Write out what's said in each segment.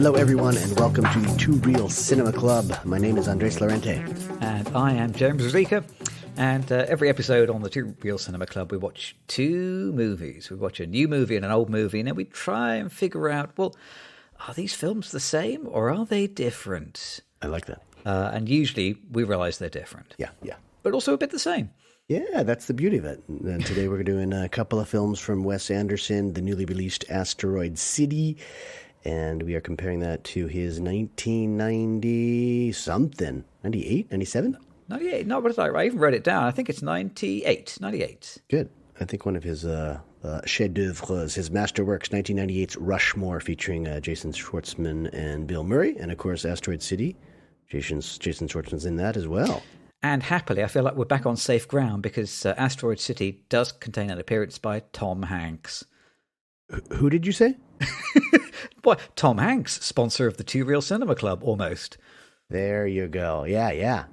Hello, everyone, and welcome to the Two Real Cinema Club. My name is Andres Lorente. And I am James Rosica. And every episode on the Two Real Cinema Club, we watch two movies. We watch a new movie and an old movie, and then we try and figure out, well, are these films the same or are they different? I like that. And usually we realize they're different. Yeah. But also a bit the same. Yeah, that's the beauty of it. And today we're doing a couple of films from Wes Anderson, the newly released Asteroid City, and we are comparing that to his 1990-something, 98, 97? 98, no, what did I even wrote it down. I think it's 98. Good. I think one of his chefs-d'oeuvre, his masterworks, 1998's Rushmore, featuring Jason Schwartzman and Bill Murray, and of course Asteroid City. Jason Schwartzman's in that as well. And happily, I feel like we're back on safe ground because Asteroid City does contain an appearance by Tom Hanks. Who did you say? Boy, Tom Hanks, sponsor of the Two Real Cinema Club, almost. There you go. Yeah.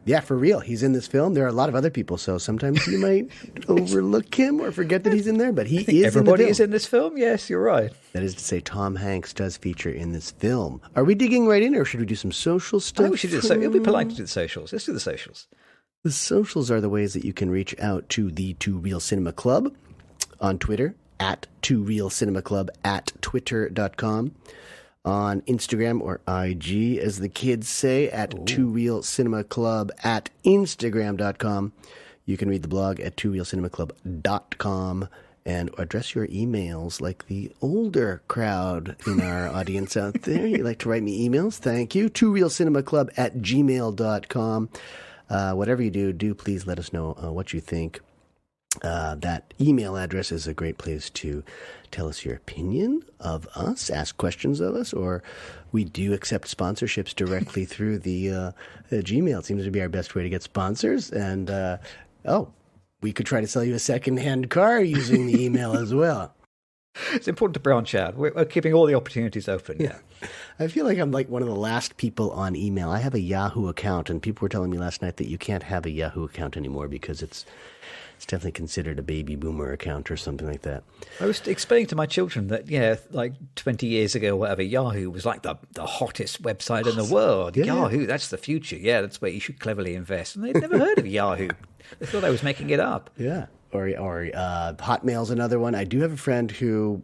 Yeah, for real. He's in this film. There are a lot of other people, so sometimes you might overlook him or forget that he's in there, but he is everybody in the film. is in this film? Yes, you're right. That is to say, Tom Hanks does feature in this film. Are we digging right in, or should we do some social stuff? I think we should do the It'll be polite to do the socials. Let's do the socials. The socials are the ways that you can reach out to the Two Real Cinema Club on Twitter, at Two Real Cinema Club, at twitter.com. On Instagram, or IG, as the kids say, at Two Real Cinema Club, at Instagram.com. You can read the blog at tworealcinemaclub.com and address your emails like the older crowd in our audience out there. You like to write me emails? Thank you. tworealcinemaclub at gmail.com. Whatever you do please let us know what you think. That email address is a great place to tell us your opinion of us, ask questions of us, or we do accept sponsorships directly through the Gmail. It seems to be our best way to get sponsors. And, we could try to sell you a second-hand car using the email as well. It's important to branch out. We're keeping all the opportunities open. Yeah. I feel like I'm like one of the last people on email. I have a Yahoo account, and people were telling me last night that you can't have a Yahoo account anymore because it's definitely considered a baby boomer account or something like that. I was explaining to my children that, like 20 years ago or whatever, Yahoo was like the hottest website in the world. Yeah. Yahoo, that's the future. Yeah, that's where you should cleverly invest. And they'd never heard of Yahoo. They thought I was making it up. Yeah. Or Hotmail's another one. I do have a friend who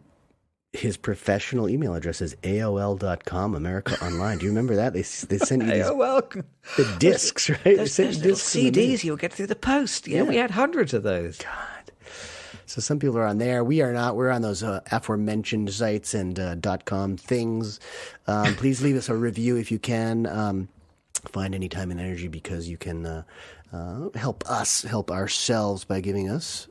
his professional email address is AOL.com, America Online. Do you remember that? They sent you AOL. The discs, right? Those discs CDs you would get through the post. Yeah, we had hundreds of those. God. So some people are on there. We are not. We're on those aforementioned sites and .com things. Please leave us a review if you can. Find any time and energy, because you can help us help ourselves by giving us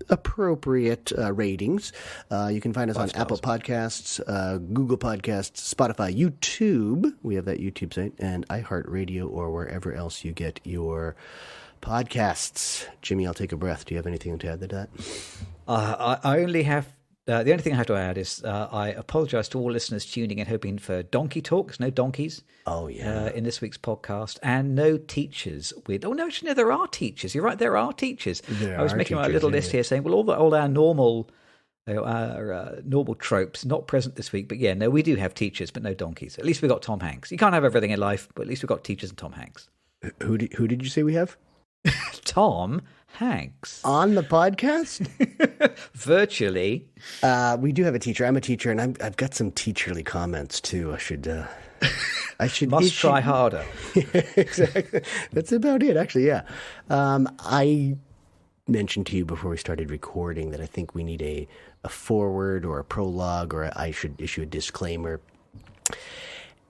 appropriate ratings. You can find us on Apple Podcasts, Google Podcasts, Spotify, YouTube. We have that YouTube site, and iHeartRadio, or wherever else you get your podcasts. Jimmy, I'll take a breath. Do you have anything to add to that? I only have. The only thing I have to add is I apologize to all listeners tuning in, hoping for donkey talks, no donkeys. Oh, yeah. In this week's podcast, and no teachers with. Oh, no, actually, no, there are teachers. You're right, there are teachers. I was making my little list here saying, well, all our normal tropes not present this week. But yeah, no, we do have teachers, but no donkeys. At least we got Tom Hanks. You can't have everything in life, but at least we got teachers and Tom Hanks. Who did you say we have? Tom Hanks. On the podcast? Virtually. We do have a teacher. I'm a teacher, and I've got some teacherly comments, too. I should try harder. Exactly. That's about it, actually, yeah. I mentioned to you before we started recording that I think we need a foreword or a prologue, or I should issue a disclaimer.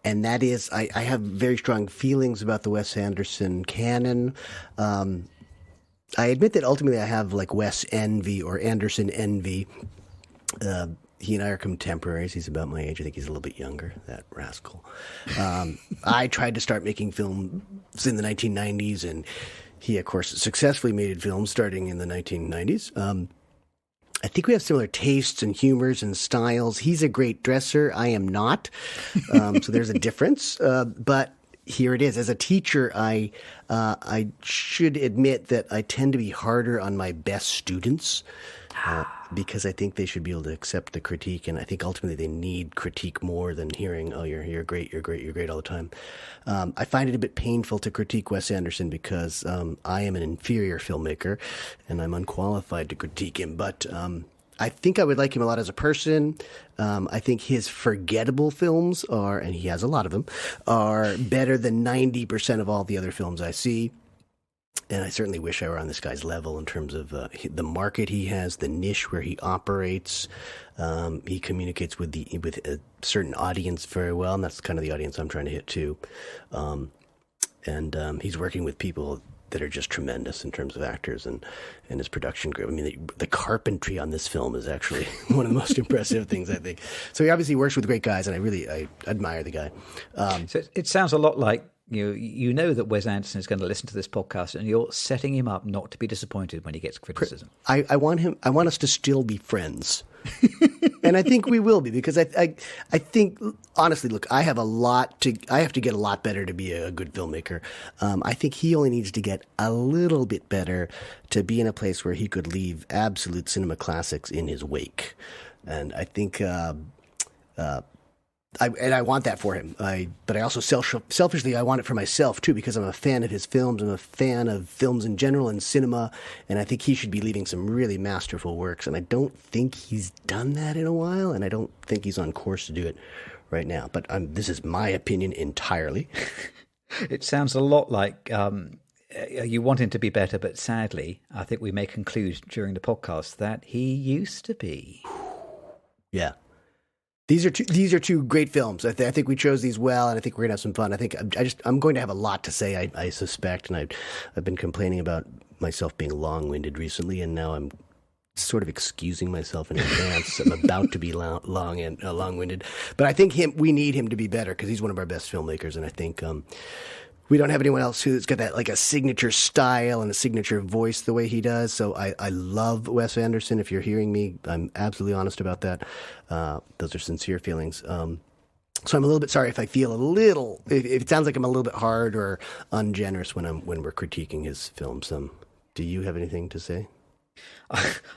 And that is, I have very strong feelings about the Wes Anderson canon. I admit that ultimately I have like Wes envy or Anderson envy. He and I are contemporaries. He's about my age. I think he's a little bit younger, that rascal. I tried to start making films in the 1990s, and he, of course, successfully made films starting in the 1990s. I think we have similar tastes and humors and styles. He's a great dresser. I am not. So there's a difference. But here it is. As a teacher, I should admit that I tend to be harder on my best students because I think they should be able to accept the critique, and I think ultimately they need critique more than hearing, "Oh, you're great, you're great, you're great" all the time. I find it a bit painful to critique Wes Anderson because I am an inferior filmmaker, and I'm unqualified to critique him. But I think I would like him a lot as a person. I think his forgettable films are, and he has a lot of them, are better than 90% of all the other films I see. And I certainly wish I were on this guy's level in terms of the market he has, the niche where he operates. He communicates with a certain audience very well, and that's kind of the audience I'm trying to hit too. And he's working with people that are just tremendous in terms of actors and his production group. I mean, the carpentry on this film is actually one of the most impressive things, I think. So he obviously works with great guys, and I admire the guy. So it sounds a lot like you know that Wes Anderson is going to listen to this podcast, and you're setting him up not to be disappointed when he gets criticism. I want us to still be friends. And I think we will be, because I think, honestly, look, I have to get a lot better to be a good filmmaker. I think he only needs to get a little bit better to be in a place where he could leave absolute cinema classics in his wake. And I think, I want that for him. But I also selfishly, I want it for myself too, because I'm a fan of his films. I'm a fan of films in general and cinema, and I think he should be leaving some really masterful works. And I don't think he's done that in a while, and I don't think he's on course to do it right now. But this is my opinion entirely. It sounds a lot like you want him to be better, but sadly, I think we may conclude during the podcast that he used to be. Yeah. These are two great films. I think we chose these well, and I think we're gonna have some fun. I think I'm going to have a lot to say. I suspect, and I've been complaining about myself being long-winded recently, and now I'm sort of excusing myself in advance. I'm about to be long-winded, but I think we need him to be better because he's one of our best filmmakers, and I think we don't have anyone else who's got that, like, a signature style and a signature voice the way he does. So I love Wes Anderson. If you're hearing me, I'm absolutely honest about that. Those are sincere feelings. So I'm a little bit sorry if I feel if it sounds like I'm a little bit hard or ungenerous when we're critiquing his films. Do you have anything to say?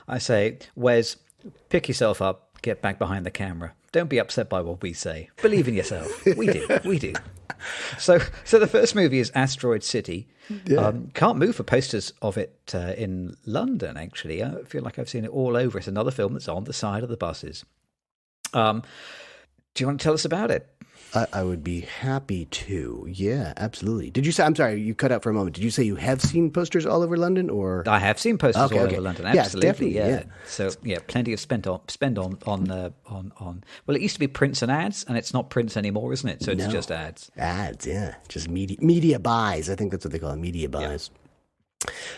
I say, Wes, pick yourself up, get back behind the camera. Don't be upset by what we say. Believe in yourself. We do. So the first movie is Asteroid City. Yeah. Can't move for posters of it in London, actually. I feel like I've seen it all over. It's another film that's on the side of the buses. Do you want to tell us about it? I would be happy to. Yeah, absolutely. Did you say, I'm sorry, you cut out for a moment. Did you say you have seen posters all over London, or? I have seen posters all over London. Absolutely. Yeah. So plenty of spend on. Well, it used to be prints and ads, and it's not prints anymore, isn't it? So it's just ads. Ads, yeah. Just media buys. I think that's what they call it, media buys.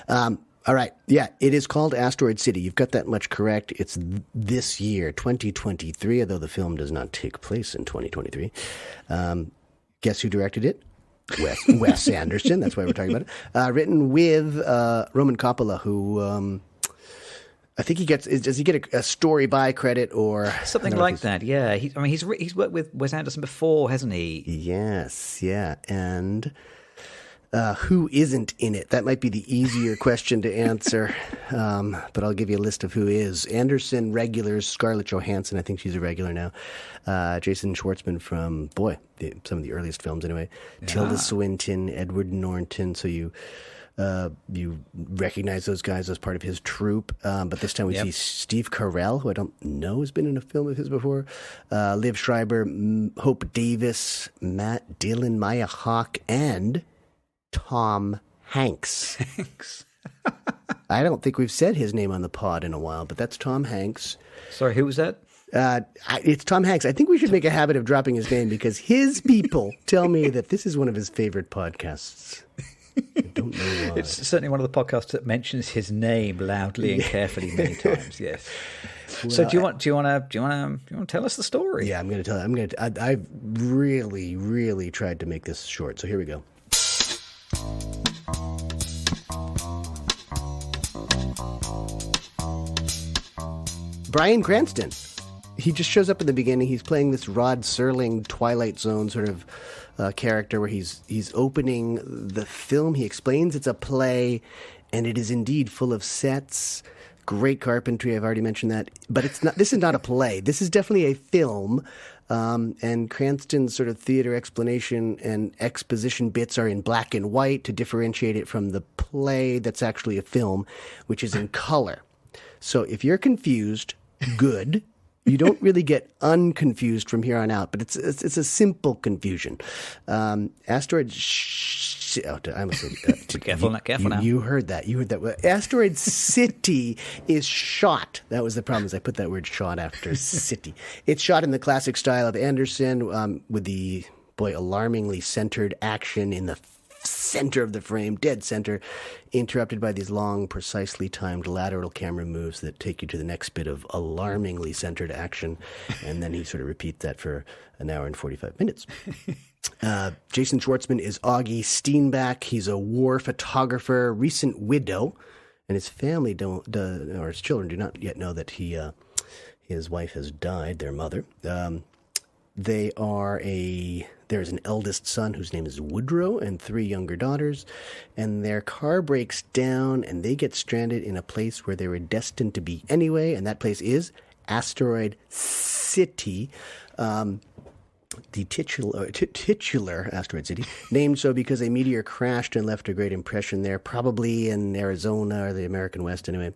Yeah. All right. Yeah, it is called Asteroid City. You've got that much correct. It's this year, 2023, although the film does not take place in 2023. Guess who directed it? Wes Anderson. That's why we're talking about it. Written with Roman Coppola, who I think does he get a story by credit or something like that? Yeah. He's worked with Wes Anderson before, hasn't he? Yes. Yeah. And who isn't in it? That might be the easier question to answer, but I'll give you a list of who is. Anderson regulars, Scarlett Johansson, I think she's a regular now. Jason Schwartzman from, some of the earliest films anyway. Yeah. Tilda Swinton, Edward Norton. So you recognize those guys as part of his troupe. But this time we see Steve Carell, who I don't know has been in a film of his before. Liv Schreiber, Hope Davis, Matt Dillon, Maya Hawke, and Tom Hanks. I don't think we've said his name on the pod in a while, but that's Tom Hanks. Sorry, who was that? It's Tom Hanks. I think we should make a habit of dropping his name because his people tell me that this is one of his favorite podcasts. I don't know why. It's certainly one of the podcasts that mentions his name loudly and carefully many times. Yes. Well, so do you want to tell us the story? Yeah, I'm going to tell you. I've really, really tried to make this short. So here we go. Bryan Cranston. He just shows up in the beginning. He's playing this Rod Serling Twilight Zone sort of character where he's opening the film. He explains it's a play, and it is indeed full of sets. Great carpentry, I've already mentioned that. But it's not. This is not a play. This is definitely a film. And Cranston's sort of theater explanation and exposition bits are in black and white to differentiate it from the play that's actually a film, which is in color. So if you're confused, good. You don't really get unconfused from here on out, but it's a simple confusion. Asteroid. I almost said. Careful now. You heard that. Asteroid City is shot. That was the problem. Is I put that word "shot" after city. It's shot in the classic style of Anderson, with the alarmingly centered action in the center of the frame, dead center, interrupted by these long, precisely timed lateral camera moves that take you to the next bit of alarmingly centered action, and then he sort of repeats that for an hour and 45 minutes. Jason Schwartzman is Augie Steenback. He's a war photographer, recent widow, and his family or his children do not yet know that his wife has died, their mother. There's an eldest son whose name is Woodrow and 3 younger daughters, and their car breaks down and they get stranded in a place where they were destined to be anyway, and that place is Asteroid City, the titular Asteroid City, named so because a meteor crashed and left a great impression there, probably in Arizona or the American West anyway.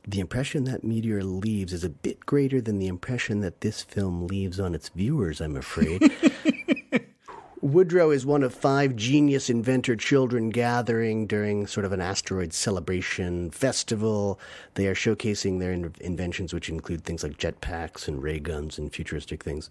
The impression that meteor leaves is a bit greater than the impression that this film leaves on its viewers, I'm afraid. Woodrow is one of 5 genius inventor children gathering during sort of an asteroid celebration festival. They are showcasing their inventions, which include things like jetpacks and ray guns and futuristic things.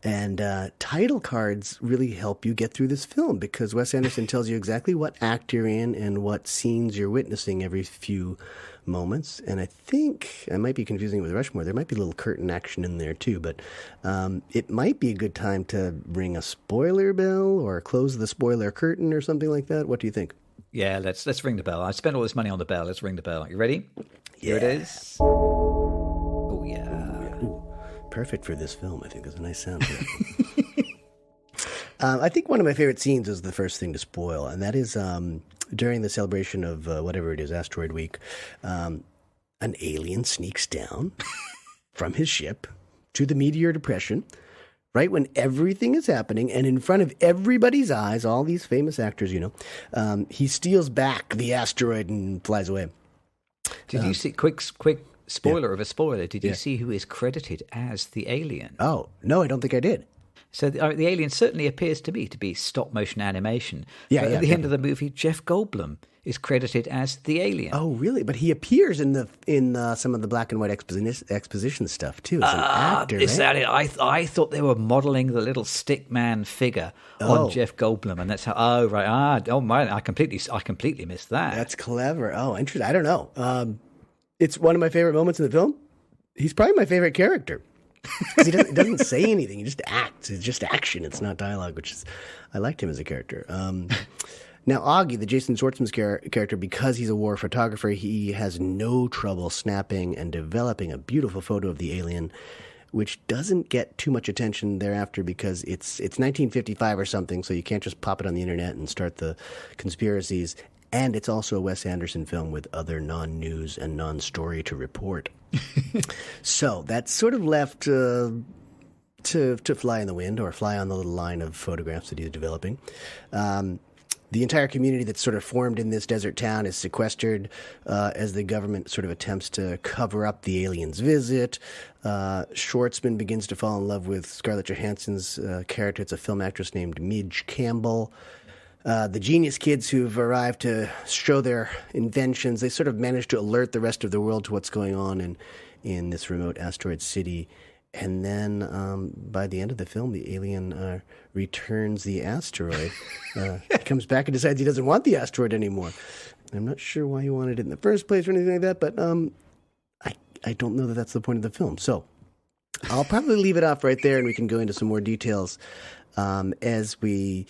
And title cards really help you get through this film because Wes Anderson tells you exactly what act you're in and what scenes you're witnessing every few moments. And I think, I might be confusing it with Rushmore, there might be a little curtain action in there too, but it might be a good time to ring a spoiler bell or close the spoiler curtain or something like that. What do you think? Yeah, let's ring the bell. I spent all this money on the bell. Let's ring the bell. You ready? Yeah. Here it is. Oh, yeah. Ooh, perfect for this film. I think there's a nice sound to it. I think one of my favorite scenes is the first thing to spoil, and that is during the celebration of whatever it is, Asteroid Week, an alien sneaks down from his ship to the meteor depression, right when everything is happening, and in front of everybody's eyes, all these famous actors, he steals back the asteroid and flies away. Did you see, quick spoiler of a spoiler, did you see who is credited as the alien? Oh, no, I don't think I did. So the alien certainly appears to me to be stop-motion animation. Yeah, but at the end of the movie, Jeff Goldblum is credited as the alien. Oh, really? But he appears in some of the black and white exposition stuff too as an actor. Is that it? I thought they were modeling the little stickman figure on Jeff Goldblum, and that's how. Oh, right. I completely missed that. That's clever. Oh, interesting. I don't know. It's one of my favorite moments in the film. He's probably my favorite character. He doesn't say anything. He just acts. It's just action. It's not dialogue, I liked him as a character. Now, Augie, the Jason Schwartzman's character, because he's a war photographer, he has no trouble snapping and developing a beautiful photo of the alien, which doesn't get too much attention thereafter because it's 1955 or something, so you can't just pop it on the internet and start the conspiracies. And it's also a Wes Anderson film with other non-news and non-story to report. So that's sort of left to fly in the wind or fly on the little line of photographs that he's developing. The entire community that's sort of formed in this desert town is sequestered as the government sort of attempts to cover up the alien's visit. Schwartzman begins to fall in love with Scarlett Johansson's character. It's a film actress named Midge Campbell. The genius kids who've arrived to show their inventions, they sort of manage to alert the rest of the world to what's going on in this remote asteroid city. And then by the end of the film, the alien returns the asteroid. He comes back and decides he doesn't want the asteroid anymore. I'm not sure why he wanted it in the first place or anything like that, but I don't know that that's the point of the film. So I'll probably leave it off right there, and we can go into some more details as we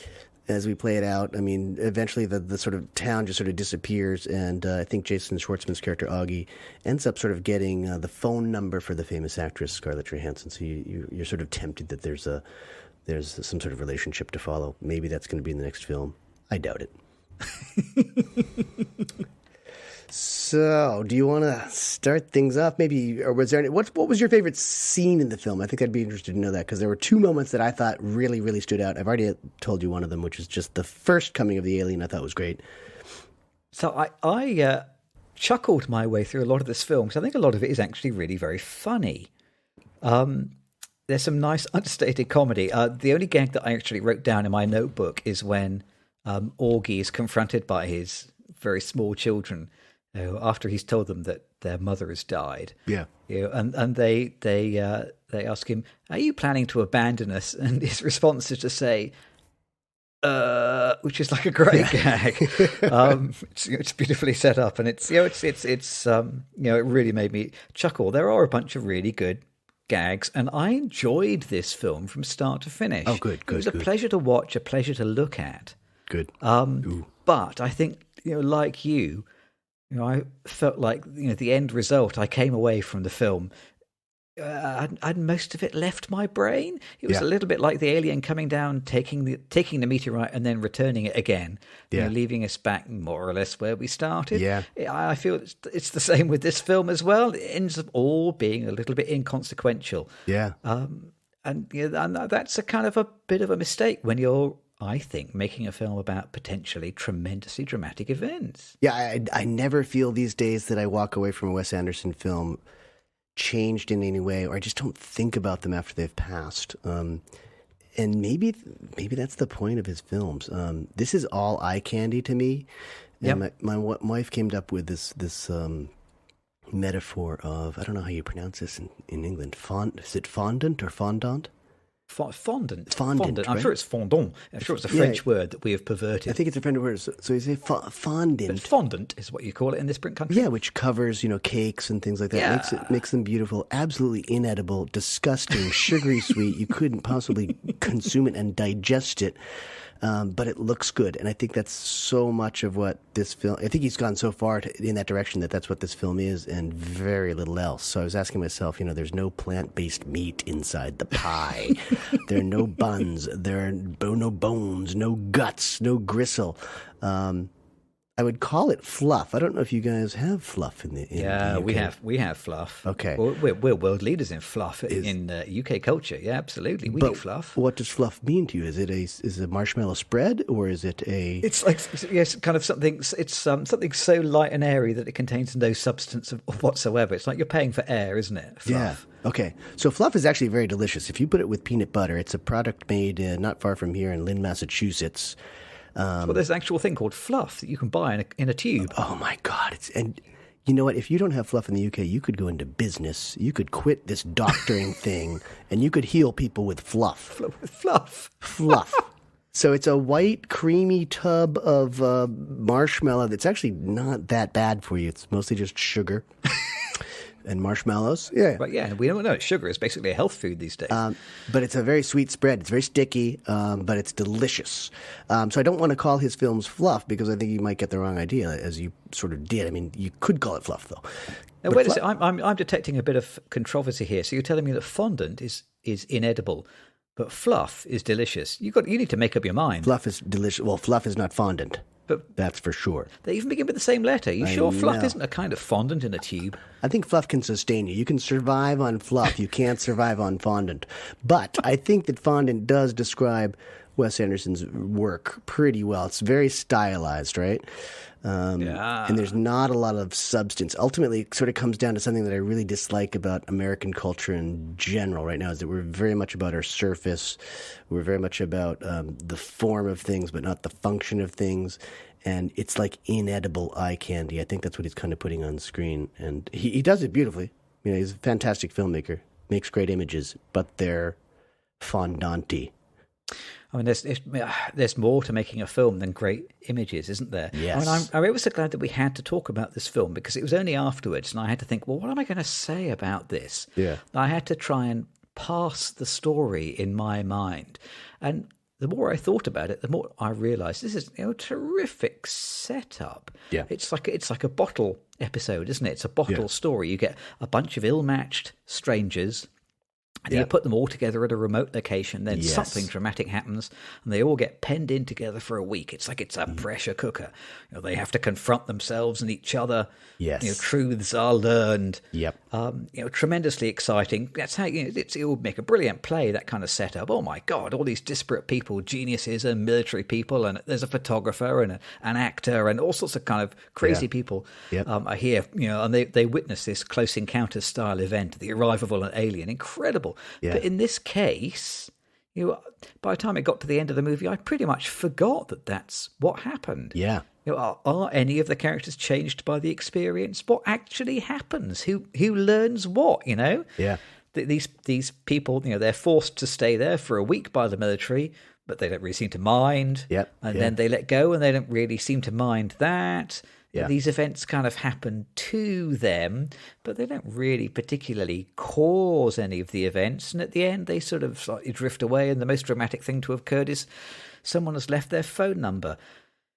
as we play it out. I mean, eventually the sort of town just sort of disappears, and I think Jason Schwartzman's character Augie ends up sort of getting the phone number for the famous actress Scarlett Johansson. So you're sort of tempted that there's some sort of relationship to follow. Maybe that's going to be in the next film. I doubt it. So, do you want to start things off? Maybe, or was there what was your favorite scene in the film? I think I'd be interested to know that, because there were two moments that I thought really, really stood out. I've already told you one of them, which is just the first coming of the alien. I thought was great. So I chuckled my way through a lot of this film, because I think a lot of it is actually really very funny. There's some nice understated comedy. The only gag that I actually wrote down in my notebook is when Augie is confronted by his very small children, after he's told them that their mother has died. Yeah. And they ask him, "Are you planning to abandon us?" And his response is to say, which is like a great gag. It's beautifully set up, and it's it really made me chuckle. There are a bunch of really good gags, and I enjoyed this film from start to finish. Oh, good. It was a pleasure to watch, a pleasure to look at. Good. But I think, like you, I felt like, the end result, I came away from the film, I'd most of it left my brain. It was a little bit like the alien coming down, taking the meteorite and then returning it again, leaving us back more or less where we started. Yeah. I feel it's the same with this film as well. It ends up all being a little bit inconsequential. Yeah. And that's a kind of a bit of a mistake when you're, I think, making a film about potentially tremendously dramatic events. Yeah, I never feel these days that I walk away from a Wes Anderson film changed in any way, or I just don't think about them after they've passed. And maybe that's the point of his films. This is all eye candy to me. And my wife came up with this metaphor of, I don't know how you pronounce this in England. Is it fondant or fondant? Fondant. Right? I'm sure it's fondant. I'm sure it's a French word that we have perverted. I think it's a French word. So you say fondant. But fondant is what you call it in this British country. Yeah, which covers, cakes and things like that. Yeah. Makes them beautiful, absolutely inedible, disgusting, sugary sweet. You couldn't possibly consume it and digest it. But it looks good, and I think that's so much of what this film. I think he's gone so far in that direction that's what this film is, and very little else. So I was asking myself, there's no plant-based meat inside the pie. There are no buns. There are no bones, no guts, no gristle. I would call it fluff. I don't know if you guys have fluff in the UK. we have fluff. Okay, we're world leaders in fluff in UK culture. Yeah, absolutely, we do fluff. What does fluff mean to you? Is it a marshmallow spread, or is it a? It's like kind of something. It's something so light and airy that it contains no substance whatsoever. It's like you're paying for air, isn't it? Fluff. Yeah. Okay. So fluff is actually very delicious. If you put it with peanut butter, it's a product made not far from here in Lynn, Massachusetts. Well, there's an actual thing called fluff that you can buy in a tube. Oh my God! And you know what? If you don't have fluff in the UK, you could go into business. You could quit this doctoring thing, and you could heal people with fluff. Fluff. So it's a white, creamy tub of marshmallow that's actually not that bad for you. It's mostly just sugar. And marshmallows. Yeah. But we don't know. Sugar is basically a health food these days. But it's a very sweet spread. It's very sticky, but it's delicious. So I don't want to call his films fluff, because I think you might get the wrong idea, as you sort of did. I mean, you could call it fluff, though. Now, wait a second. I'm detecting a bit of controversy here. So you're telling me that fondant is inedible, but fluff is delicious. You need to make up your mind. Fluff is delicious. Well, fluff is not fondant. But that's for sure. They even begin with the same letter. You sure fluff isn't a kind of fondant in a tube? I think fluff can sustain you. You can survive on fluff. You can't survive on fondant. But I think that fondant does describe Wes Anderson's work pretty well. It's very stylized, right? And there's not a lot of substance. Ultimately, it sort of comes down to something that I really dislike about American culture in general right now, is that we're very much about our surface. We're very much about the form of things, but not the function of things. And it's like inedible eye candy. I think that's what he's kind of putting on screen. And he does it beautifully. He's a fantastic filmmaker, makes great images, but they're fondanty. I mean, there's more to making a film than great images, isn't there? Yes. I mean, I'm ever so glad that we had to talk about this film, because it was only afterwards, and I had to think, well, what am I going to say about this? Yeah. I had to try and pass the story in my mind. And the more I thought about it, the more I realised this is a terrific setup. Yeah. It's like a bottle episode, isn't it? It's a bottle story. You get a bunch of ill-matched strangers, and you put them all together at a remote location, then something dramatic happens, and they all get penned in together for a week. It's like it's a pressure cooker. They have to confront themselves and each other. Yes. Truths are learned. Yep. Tremendously exciting. That's how it would make a brilliant play, that kind of setup. Oh my God, all these disparate people, geniuses and military people, and there's a photographer and an actor and all sorts of kind of crazy people are here, and they witness this Close Encounters style event, the arrival of an alien. Incredible. Yeah. But in this case, by the time it got to the end of the movie, I pretty much forgot that that's what happened. Yeah. Are any of the characters changed by the experience? What actually happens? Who learns what? Yeah. These people, they're forced to stay there for a week by the military, but they don't really seem to mind. Yep. And then they let go, and they don't really seem to mind that. Yeah. These events kind of happen to them, but they don't really particularly cause any of the events. And at the end, they sort of slightly drift away. And the most dramatic thing to have occurred is someone has left their phone number.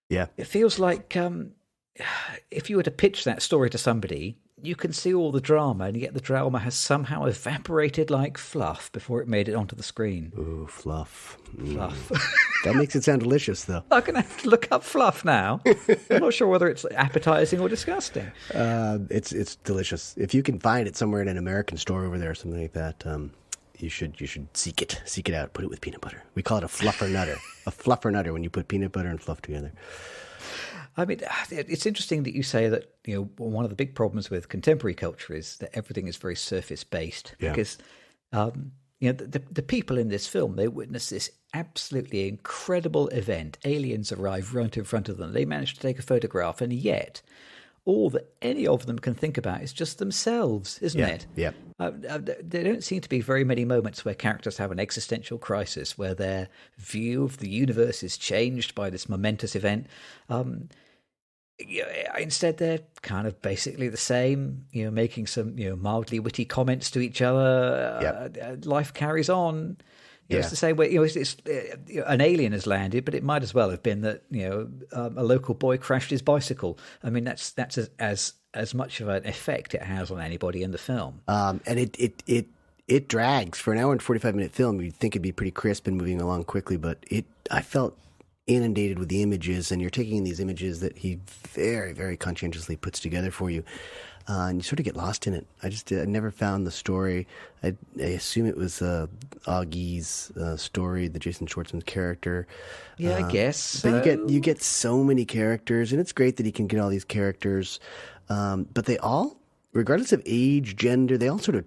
Yeah. It feels like if you were to pitch that story to somebody, you can see all the drama, and yet the drama has somehow evaporated like fluff before it made it onto the screen. Ooh, fluff. Fluff. That makes it sound delicious, though. I'm going to have to look up fluff now. I'm not sure whether it's appetizing or disgusting. It's delicious. If you can find it somewhere in an American store over there or something like that, you should seek it out. Put it with peanut butter. We call it a fluffer nutter. A fluffer nutter when you put peanut butter and fluff together. I mean, it's interesting that you say that, one of the big problems with contemporary culture is that everything is very surface-based. Yeah. Because, the people in this film, they witness this absolutely incredible event. Aliens arrive right in front of them. They manage to take a photograph, and yet all that any of them can think about is just themselves, isn't it? Yeah. There don't seem to be very many moments where characters have an existential crisis, where their view of the universe is changed by this momentous event. Instead, they're kind of basically the same, making some, mildly witty comments to each other. Life carries on. It's the same way, it's an alien has landed, but it might as well have been that, a local boy crashed his bicycle. I mean, that's as much of an effect it has on anybody in the film. And it drags for an hour and 45-minute film. You'd think it'd be pretty crisp and moving along quickly, but I felt inundated with the images, and you're taking these images that he very, very conscientiously puts together for you. And you sort of get lost in it. I never found the story. I assume it was Augie's story, the Jason Schwartzman's character. Yeah, I guess. But you get so many characters, and it's great that he can get all these characters. But they all, regardless of age, gender, they all sort of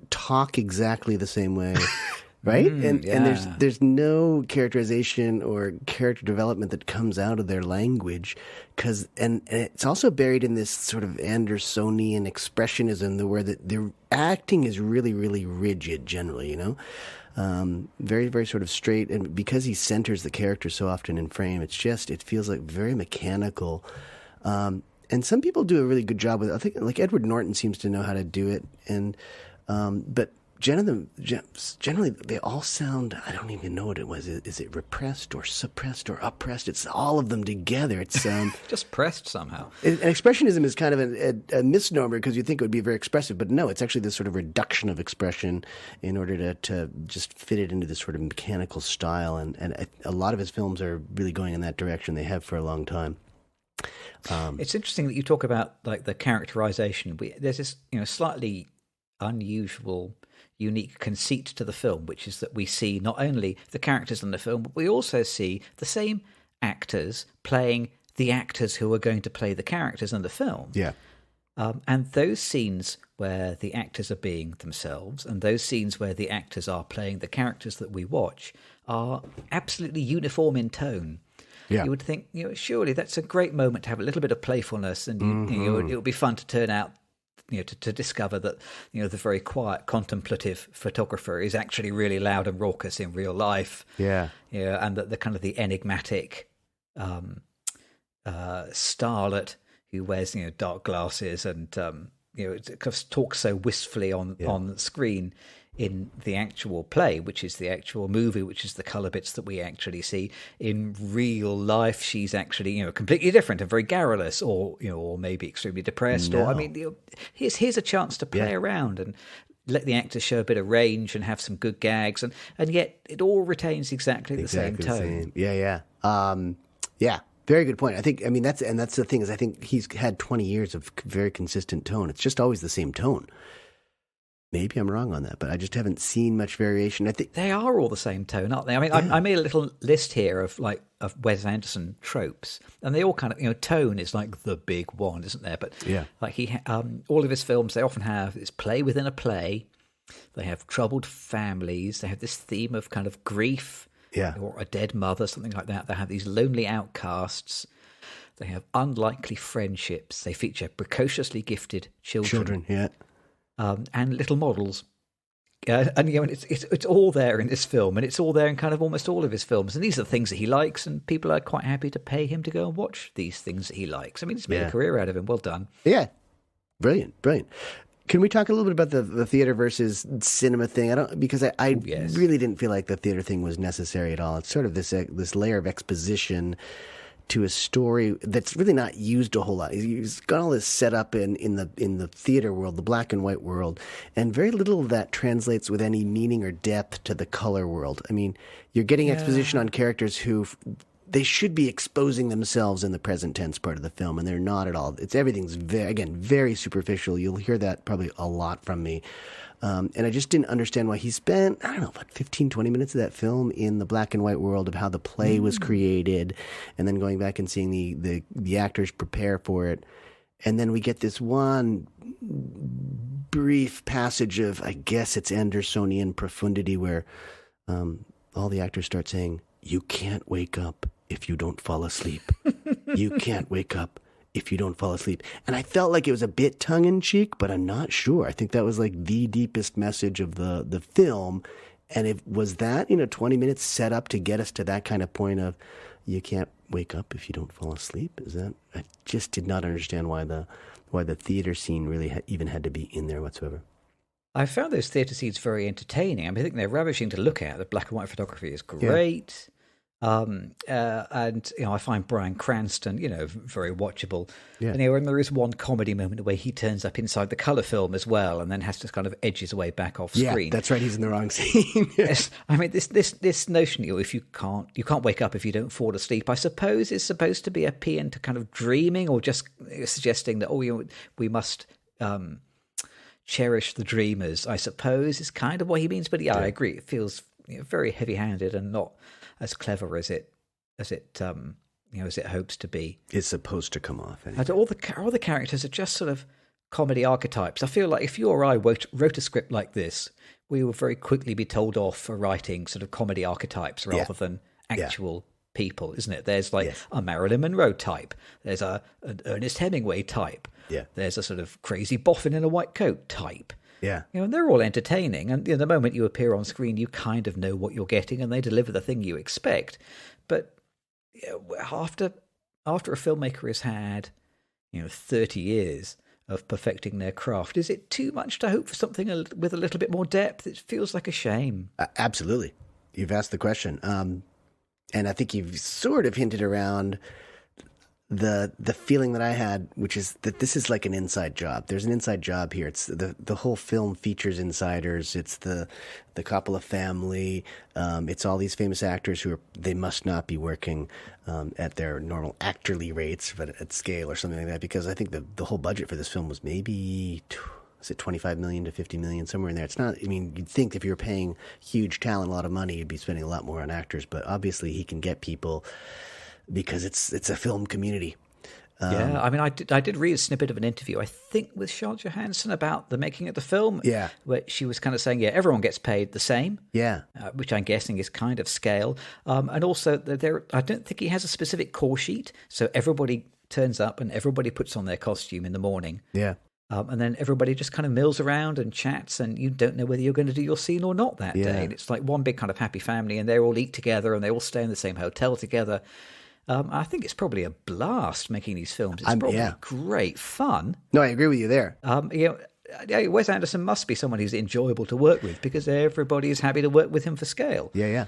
talk exactly the same way. Right? And there's no characterization or character development that comes out of their language, and it's also buried in this sort of Andersonian expressionism, where their acting is really, really rigid generally, very, very sort of straight. And because he centers the character so often in frame, it feels like very mechanical. And some people do a really good job with it. I think like Edward Norton seems to know how to do it, but generally, they all sound, I don't even know what it was. Is it repressed or suppressed or oppressed? It's all of them together. It's just pressed somehow. And expressionism is kind of a misnomer, because you think it would be very expressive, but no, it's actually this sort of reduction of expression in order to just fit it into this sort of mechanical style. And a lot of his films are really going in that direction. They have for a long time. It's interesting that you talk about like the characterization. There's this, slightly unusual, unique conceit to the film, which is that we see not only the characters in the film, but we also see the same actors playing the actors who are going to play the characters in the film. Yeah. And those scenes where the actors are being themselves, and those scenes where the actors are playing the characters that we watch, are absolutely uniform in tone. Yeah. You would think, surely that's a great moment to have a little bit of playfulness, and it would be fun to turn out, to discover that, the very quiet, contemplative photographer is actually really loud and raucous in real life. Yeah. And that the kind of the enigmatic starlet who wears, dark glasses and it kind of talks so wistfully on screen in the actual play, which is the actual movie, which is the color bits that we actually see. In real life, she's actually, completely different and very garrulous, or maybe extremely depressed. No. Or, here's a chance to play around and let the actors show a bit of range and have some good gags, and yet it all retains exactly the same tone. Yeah. Very good point. That's the thing, is I think he's had 20 years of very consistent tone. It's just always the same tone. Maybe I'm wrong on that, but I just haven't seen much variation. I think they are all the same tone, aren't they? I made a little list here of Wes Anderson tropes, and they all kind of, tone is like the big one, isn't there? But like all of his films, they often have this play within a play. They have troubled families. They have this theme of kind of grief, or a dead mother, something like that. They have these lonely outcasts. They have unlikely friendships. They feature precociously gifted children. And little models, and it's all there in this film, and it's all there in kind of almost all of his films. And these are the things that he likes, and people are quite happy to pay him to go and watch these things that he likes. He's made a career out of him. Well done. Yeah, brilliant. Can we talk a little bit about the theater versus cinema thing? I really didn't feel like the theater thing was necessary at all. It's sort of this layer of exposition to a story that's really not used a whole lot. He's got all this set up in the theater world, the black and white world, and very little of that translates with any meaning or depth to the color world. You're getting exposition on characters who they should be exposing themselves in the present tense part of the film, and they're not at all. Everything's very superficial. You'll hear that probably a lot from me. And I just didn't understand why he spent, 15, 20 minutes of that film in the black and white world of how the play was created, and then going back and seeing the actors prepare for it. And then we get this one brief passage of, I guess it's Andersonian profundity, where all the actors start saying, "You can't wake up if you don't fall asleep. You can't wake up if you don't fall asleep." And I felt like it was a bit tongue-in-cheek, but I'm not sure. I think that was like the deepest message of the film. And it was that, 20 minutes set up to get us to that kind of point of, you can't wake up if you don't fall asleep. I just did not understand why the theater scene really even had to be in there whatsoever. I found those theatre scenes very entertaining. I think they're ravishing to look at. The black and white photography is great. And I find Bryan Cranston, very watchable. Yeah. And there is one comedy moment where he turns up inside the colour film as well, and then has to kind of edge his way back off screen. Yeah, that's right. He's in the wrong scene. Yes. This notion, if you can't wake up if you don't fall asleep, I suppose is supposed to be a paean to kind of dreaming, or just suggesting that we must cherish the dreamers, I suppose, is kind of what he means. But I agree. It feels very heavy-handed and not as clever as it hopes to be. It's supposed to come off. Anyway. And all the characters are just sort of comedy archetypes. I feel like if you or I wrote a script like this, we would very quickly be told off for writing sort of comedy archetypes rather than actual people, isn't it? There's a Marilyn Monroe type. There's an Ernest Hemingway type. Yeah. There's a sort of crazy boffin in a white coat type. Yeah. And they're all entertaining. And the moment you appear on screen, you kind of know what you're getting, and they deliver the thing you expect. But after a filmmaker has had, 30 years of perfecting their craft, is it too much to hope for something with a little bit more depth? It feels like a shame. Absolutely. You've asked the question. And I think you've sort of hinted around the feeling that I had, which is that this is like an inside job. There's an inside job here. It's the whole film features insiders. It's the Coppola family. It's all these famous actors they must not be working at their normal actorly rates, but at scale or something like that. Because I think the whole budget for this film was maybe, is it 25 million to 50 million, somewhere in there. It's not, you'd think if you were paying huge talent a lot of money, you'd be spending a lot more on actors. But obviously he can get people because it's a film community. I did read a snippet of an interview, I think with Scarlett Johansson, about the making of the film. Yeah. Where she was kind of saying, everyone gets paid the same. Yeah. Which I'm guessing is kind of scale. And also, I don't think he has a specific call sheet. So everybody turns up and everybody puts on their costume in the morning. Yeah. And then everybody just kind of mills around and chats, and you don't know whether you're going to do your scene or not that day. And it's like one big kind of happy family, and they all eat together and they all stay in the same hotel together. I think it's probably a blast making these films. It's probably great fun. No, I agree with you there. Wes Anderson must be someone who's enjoyable to work with because everybody is happy to work with him for scale. Yeah.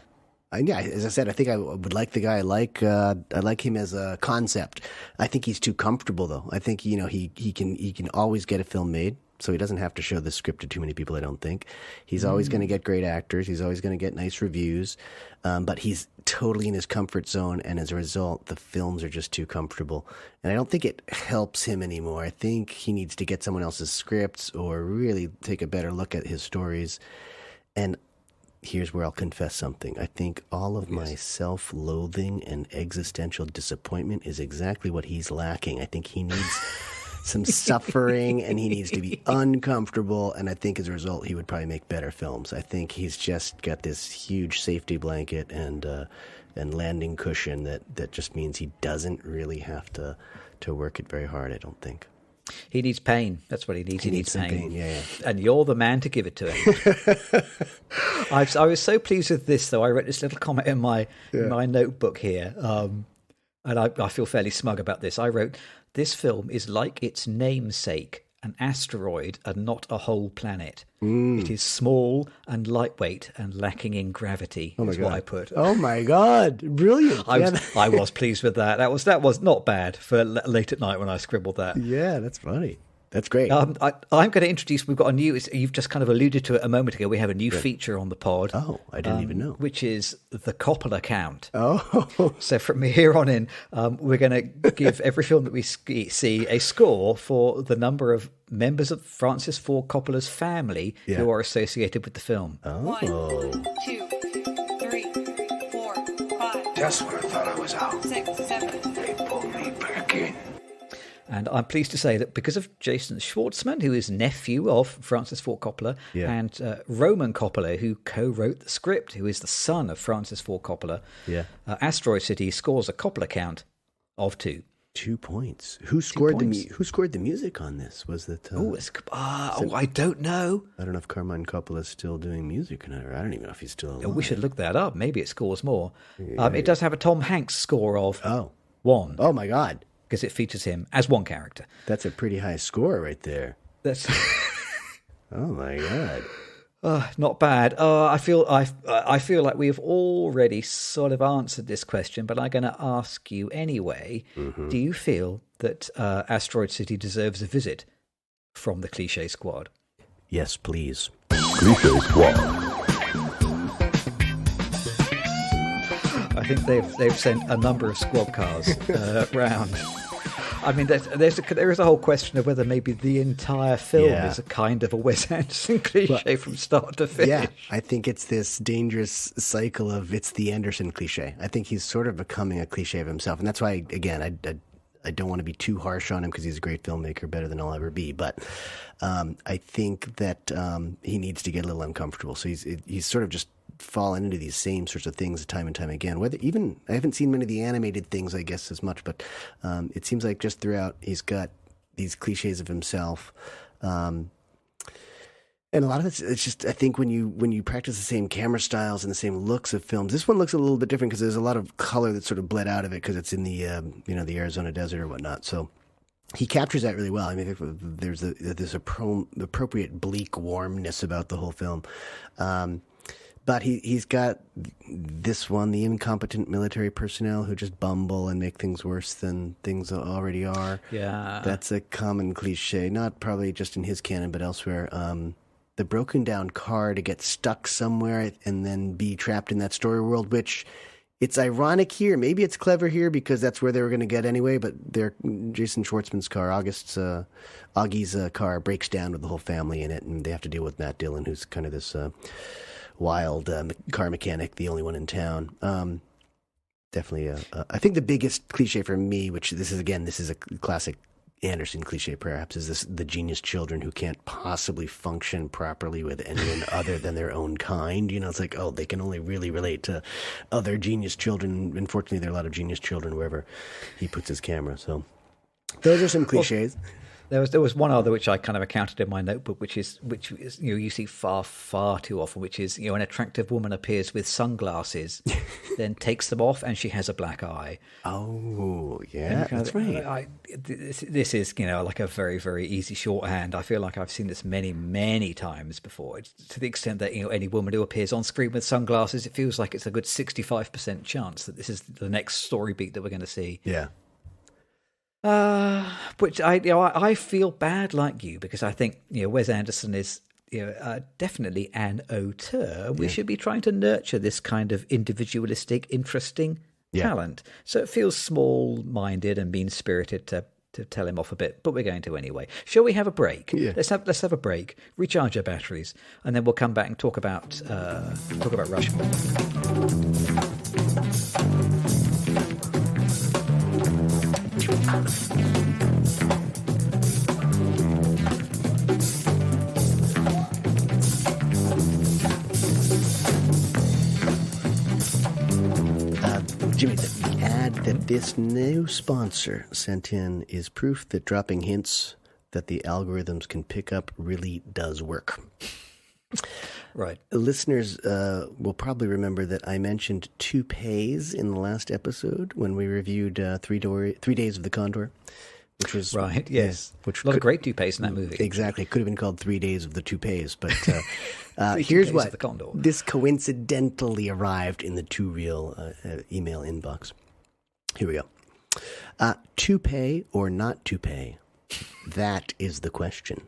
As I said, I think I would like the guy. I like him as a concept. I think he's too comfortable, though. I think he can always get a film made, so he doesn't have to show the script to too many people. I don't think he's always going to get great actors. He's always going to get nice reviews, but he's totally in his comfort zone, and as a result, the films are just too comfortable. And I don't think it helps him anymore. I think he needs to get someone else's scripts or really take a better look at his stories. And here's where I'll confess something. I think all of my self-loathing and existential disappointment is exactly what he's lacking. I think he needs some suffering and he needs to be uncomfortable. And I think as a result, he would probably make better films. I think he's just got this huge safety blanket and landing cushion that just means he doesn't really have to work it very hard, I don't think. He needs pain. That's what he needs. He needs pain. Yeah. And you're the man to give it to him. I was so pleased with this, though. I wrote this little comment in my notebook here, and I feel fairly smug about this. I wrote, "This film is like its namesake, an asteroid and not a whole planet. It is small and lightweight and lacking in gravity." Is what I put. Oh my God! Brilliant. I was pleased with that. That was not bad for late at night when I scribbled that. Yeah, that's funny. That's great. I'm going to introduce. We've got a new. You've just kind of alluded to it a moment ago. We have a new feature on the pod. Oh, I didn't even know. Which is the Coppola count. Oh, so from here on in, we're going to give every film that we see a score for the number of members of Francis Ford Coppola's family who are associated with the film. Oh. 1, 2, 3, 4, 5. Just when I thought I was out, 6, 7. they pulled me back in. And I'm pleased to say that because of Jason Schwartzman, who is nephew of Francis Ford Coppola, and Roman Coppola, who co-wrote the script, who is the son of Francis Ford Coppola, Asteroid City scores a Coppola count of 2. 2 points. Who scored the music on this? Was that? I don't know. I don't know if Carmine Coppola's still doing music or not. Or I don't even know if he's still alive. We should look that up. Maybe it scores more. It does have a Tom Hanks score of 1. Oh my God! Because it features him as one character. That's a pretty high score right there. That's. Oh my God. Not bad. I feel like we have already sort of answered this question, but I'm going to ask you anyway. Mm-hmm. Do you feel that Asteroid City deserves a visit from the Cliché Squad? Yes, please. Cliché Squad. I think they've sent a number of squad cars round. I mean, there is a whole question of whether maybe the entire film is a kind of a Wes Anderson cliche from start to finish. Yeah, I think it's this dangerous cycle of it's the Anderson cliche. I think he's sort of becoming a cliche of himself. And that's why, again, I don't want to be too harsh on him because he's a great filmmaker, better than I'll ever be. But I think that he needs to get a little uncomfortable. So he's sort of just fallen into these same sorts of things time and time again. I haven't seen many of the animated things, I guess, as much, but it seems like just throughout he's got these cliches of himself. And a lot of it's just, I think when you practice the same camera styles and the same looks of films, this one looks a little bit different because there's a lot of color that's sort of bled out of it because it's in the the Arizona desert or whatnot. So he captures that really well. I mean, there's this appropriate bleak warmness about the whole film. But he's got this one, the incompetent military personnel who just bumble and make things worse than things already are. Yeah. That's a common cliche, not probably just in his canon, but elsewhere. The broken down car to get stuck somewhere and then be trapped in that story world, which it's ironic here. Maybe it's clever here because that's where they were going to get anyway, but Jason Schwartzman's car, Augie's car breaks down with the whole family in it, and they have to deal with Matt Dillon, who's kind of this wild car mechanic, the only one in town. Definitely, I think the biggest cliche for me, which this is a classic Anderson cliche perhaps, is the genius children who can't possibly function properly with anyone other than their own kind. It's like, they can only really relate to other genius children. Unfortunately, there are a lot of genius children wherever he puts his camera. So those are some cliches. Well, There was one other which I kind of accounted in my notebook, which is you see far too often, which is an attractive woman appears with sunglasses, then takes them off and she has a black eye. Oh, yeah, that's right. This is like a very, very easy shorthand. I feel like I've seen this many times before. It's to the extent that any woman who appears on screen with sunglasses, it feels like it's a good 65% chance that this is the next story beat that we're going to see. Yeah. Which I feel bad like you, because I think Wes Anderson is definitely an auteur. We should be trying to nurture this kind of individualistic, interesting talent. So it feels small-minded and mean-spirited to tell him off a bit, but we're going to anyway. Shall we have a break? Yeah. Let's have a break, recharge our batteries, and then we'll come back and talk about Rushmore. Jimmy, the ad that this new sponsor sent in is proof that dropping hints that the algorithms can pick up really does work. Right. Listeners will probably remember that I mentioned toupees in the last episode when we reviewed 3 Days of the Condor, which was right. Yes, which a lot of great toupees in that movie. Exactly, it could have been called 3 Days of the Toupees, but Toupees here's what of the Condor. This coincidentally arrived in the Too Real email inbox. Here we go. Toupee or not toupee? That is the question.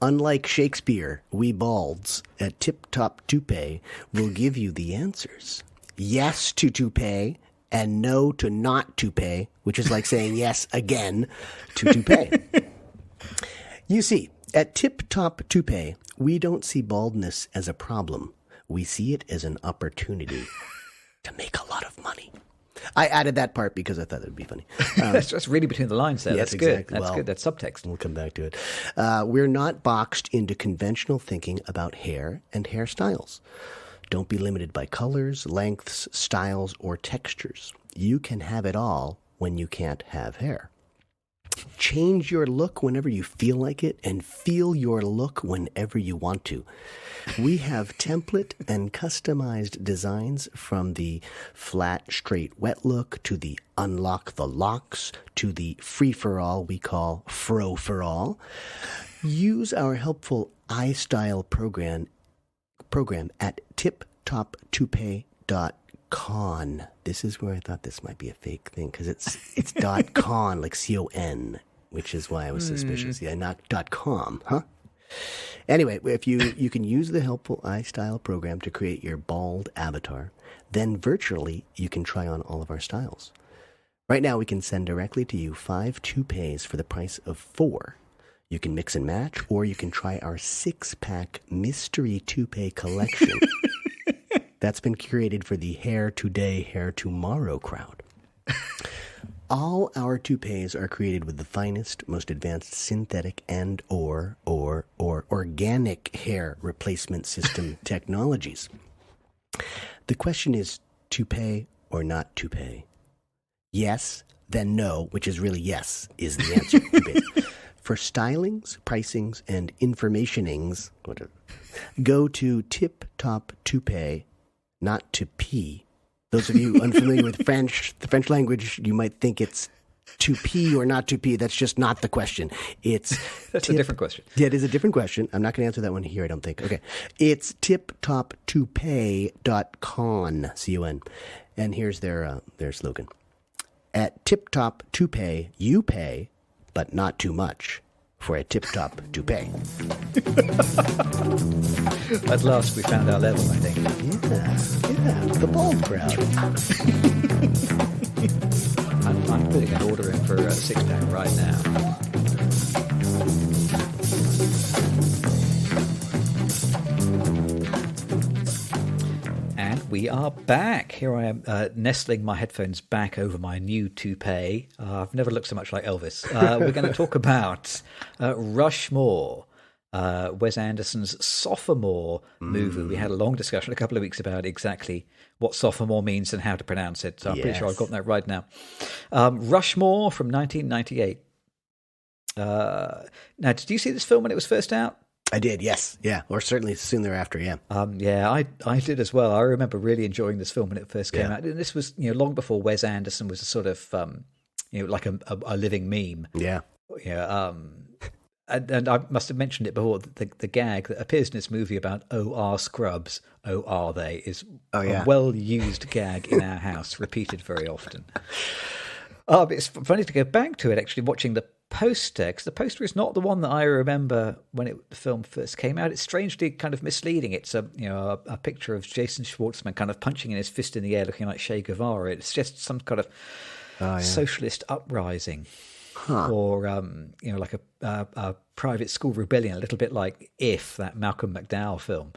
Unlike Shakespeare, we balds at Tip Top Toupee will give you the answers. Yes to toupee and no to not toupee, which is like saying yes again to toupee. You see, at Tip Top Toupee, we don't see baldness as a problem. We see it as an opportunity to make a lot of money. I added that part because I thought it would be funny. That's just really between the lines there. Yes, That's good. exactly. That's good. That's subtext. We'll come back to it. We're not boxed into conventional thinking about hair and hairstyles. Don't be limited by colors, lengths, styles, or textures. You can have it all when you can't have hair. Change your look whenever you feel like it and feel your look whenever you want to. We have template and customized designs from the flat, straight, wet look to the unlock the locks to the free-for-all we call fro-for-all. Use our helpful iStyle program at tiptoptoupee.con. This is where I thought this might be a fake thing because it's .con, like C-O-N, which is why I was suspicious. Yeah, not .com, huh? Anyway, if you can use the helpful iStyle program to create your bald avatar, then virtually you can try on all of our styles. Right now, we can send directly to you 5 toupees for the price of 4. You can mix and match, or you can try our 6-pack mystery toupee collection. That's been curated for the hair today, hair tomorrow crowd. All our toupees are created with the finest, most advanced synthetic and or organic hair replacement system technologies. The question is toupee or not toupee? Yes, then no, which is really yes, is the answer. For stylings, pricings, and informationings, whatever, go to Tip Top Toupee, not to P. Those of you unfamiliar with French, the French language, you might think it's to pee or not to pee. That's just not the question. It's That's a different question. Yeah, it is a different question. I'm not going to answer that one here, I don't think. Okay. It's tiptoptoupee.con, C-O-N. And here's their slogan. At Tip Top Toupee, you pay, but not too much for a tip-top toupee. At last we found our level, I think. Yeah, the bald crowd. I'm putting an order in for a 6-pack right now. And we are back. Here I am nestling my headphones back over my new toupee. I've never looked so much like Elvis. We're going to talk about Rushmore, Wes Anderson's sophomore movie. We had a long discussion a couple of weeks about exactly what sophomore means and how to pronounce it. So I'm pretty sure I've got that right now. Rushmore from 1998. Now, did you see this film when it was first out? I did, yes. Yeah, or certainly soon thereafter, yeah. Yeah, I did as well. I remember really enjoying this film when it first came Yeah. out. And this was, long before Wes Anderson was a sort of, like a living meme. Yeah. Yeah. And I must have mentioned it before. The gag that appears in this movie about "Oh, are scrubs? Oh, are they?" is a well-used gag in our house, repeated very often. But it's funny to go back to it, actually, watching the poster, because the poster is not the one that I remember when the film first came out. It's strangely kind of misleading. It's a picture of Jason Schwartzman kind of punching in his fist in the air, looking like Che Guevara. It's just some kind of socialist uprising, or like a private school rebellion, a little bit like If, that Malcolm McDowell film,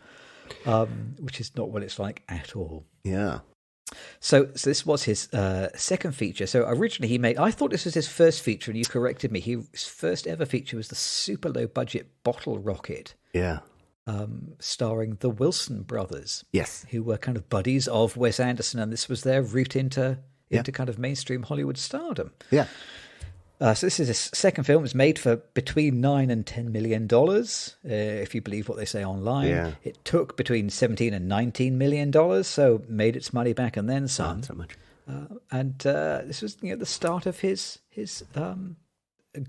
which is not what it's like at all. Yeah. So this was his second feature. So originally I thought this was his first feature, and you corrected me. His first ever feature was the super low budget Bottle Rocket. Yeah. Starring the Wilson brothers. Yes. Who were kind of buddies of Wes Anderson, and this was their route into kind of mainstream Hollywood stardom. Yeah. So this is his second film. It was made for between $9 and $10 million, if you believe what they say online. Yeah. It took between $17 and $19 million, so made its money back and then some. Not so much. And this was the start of his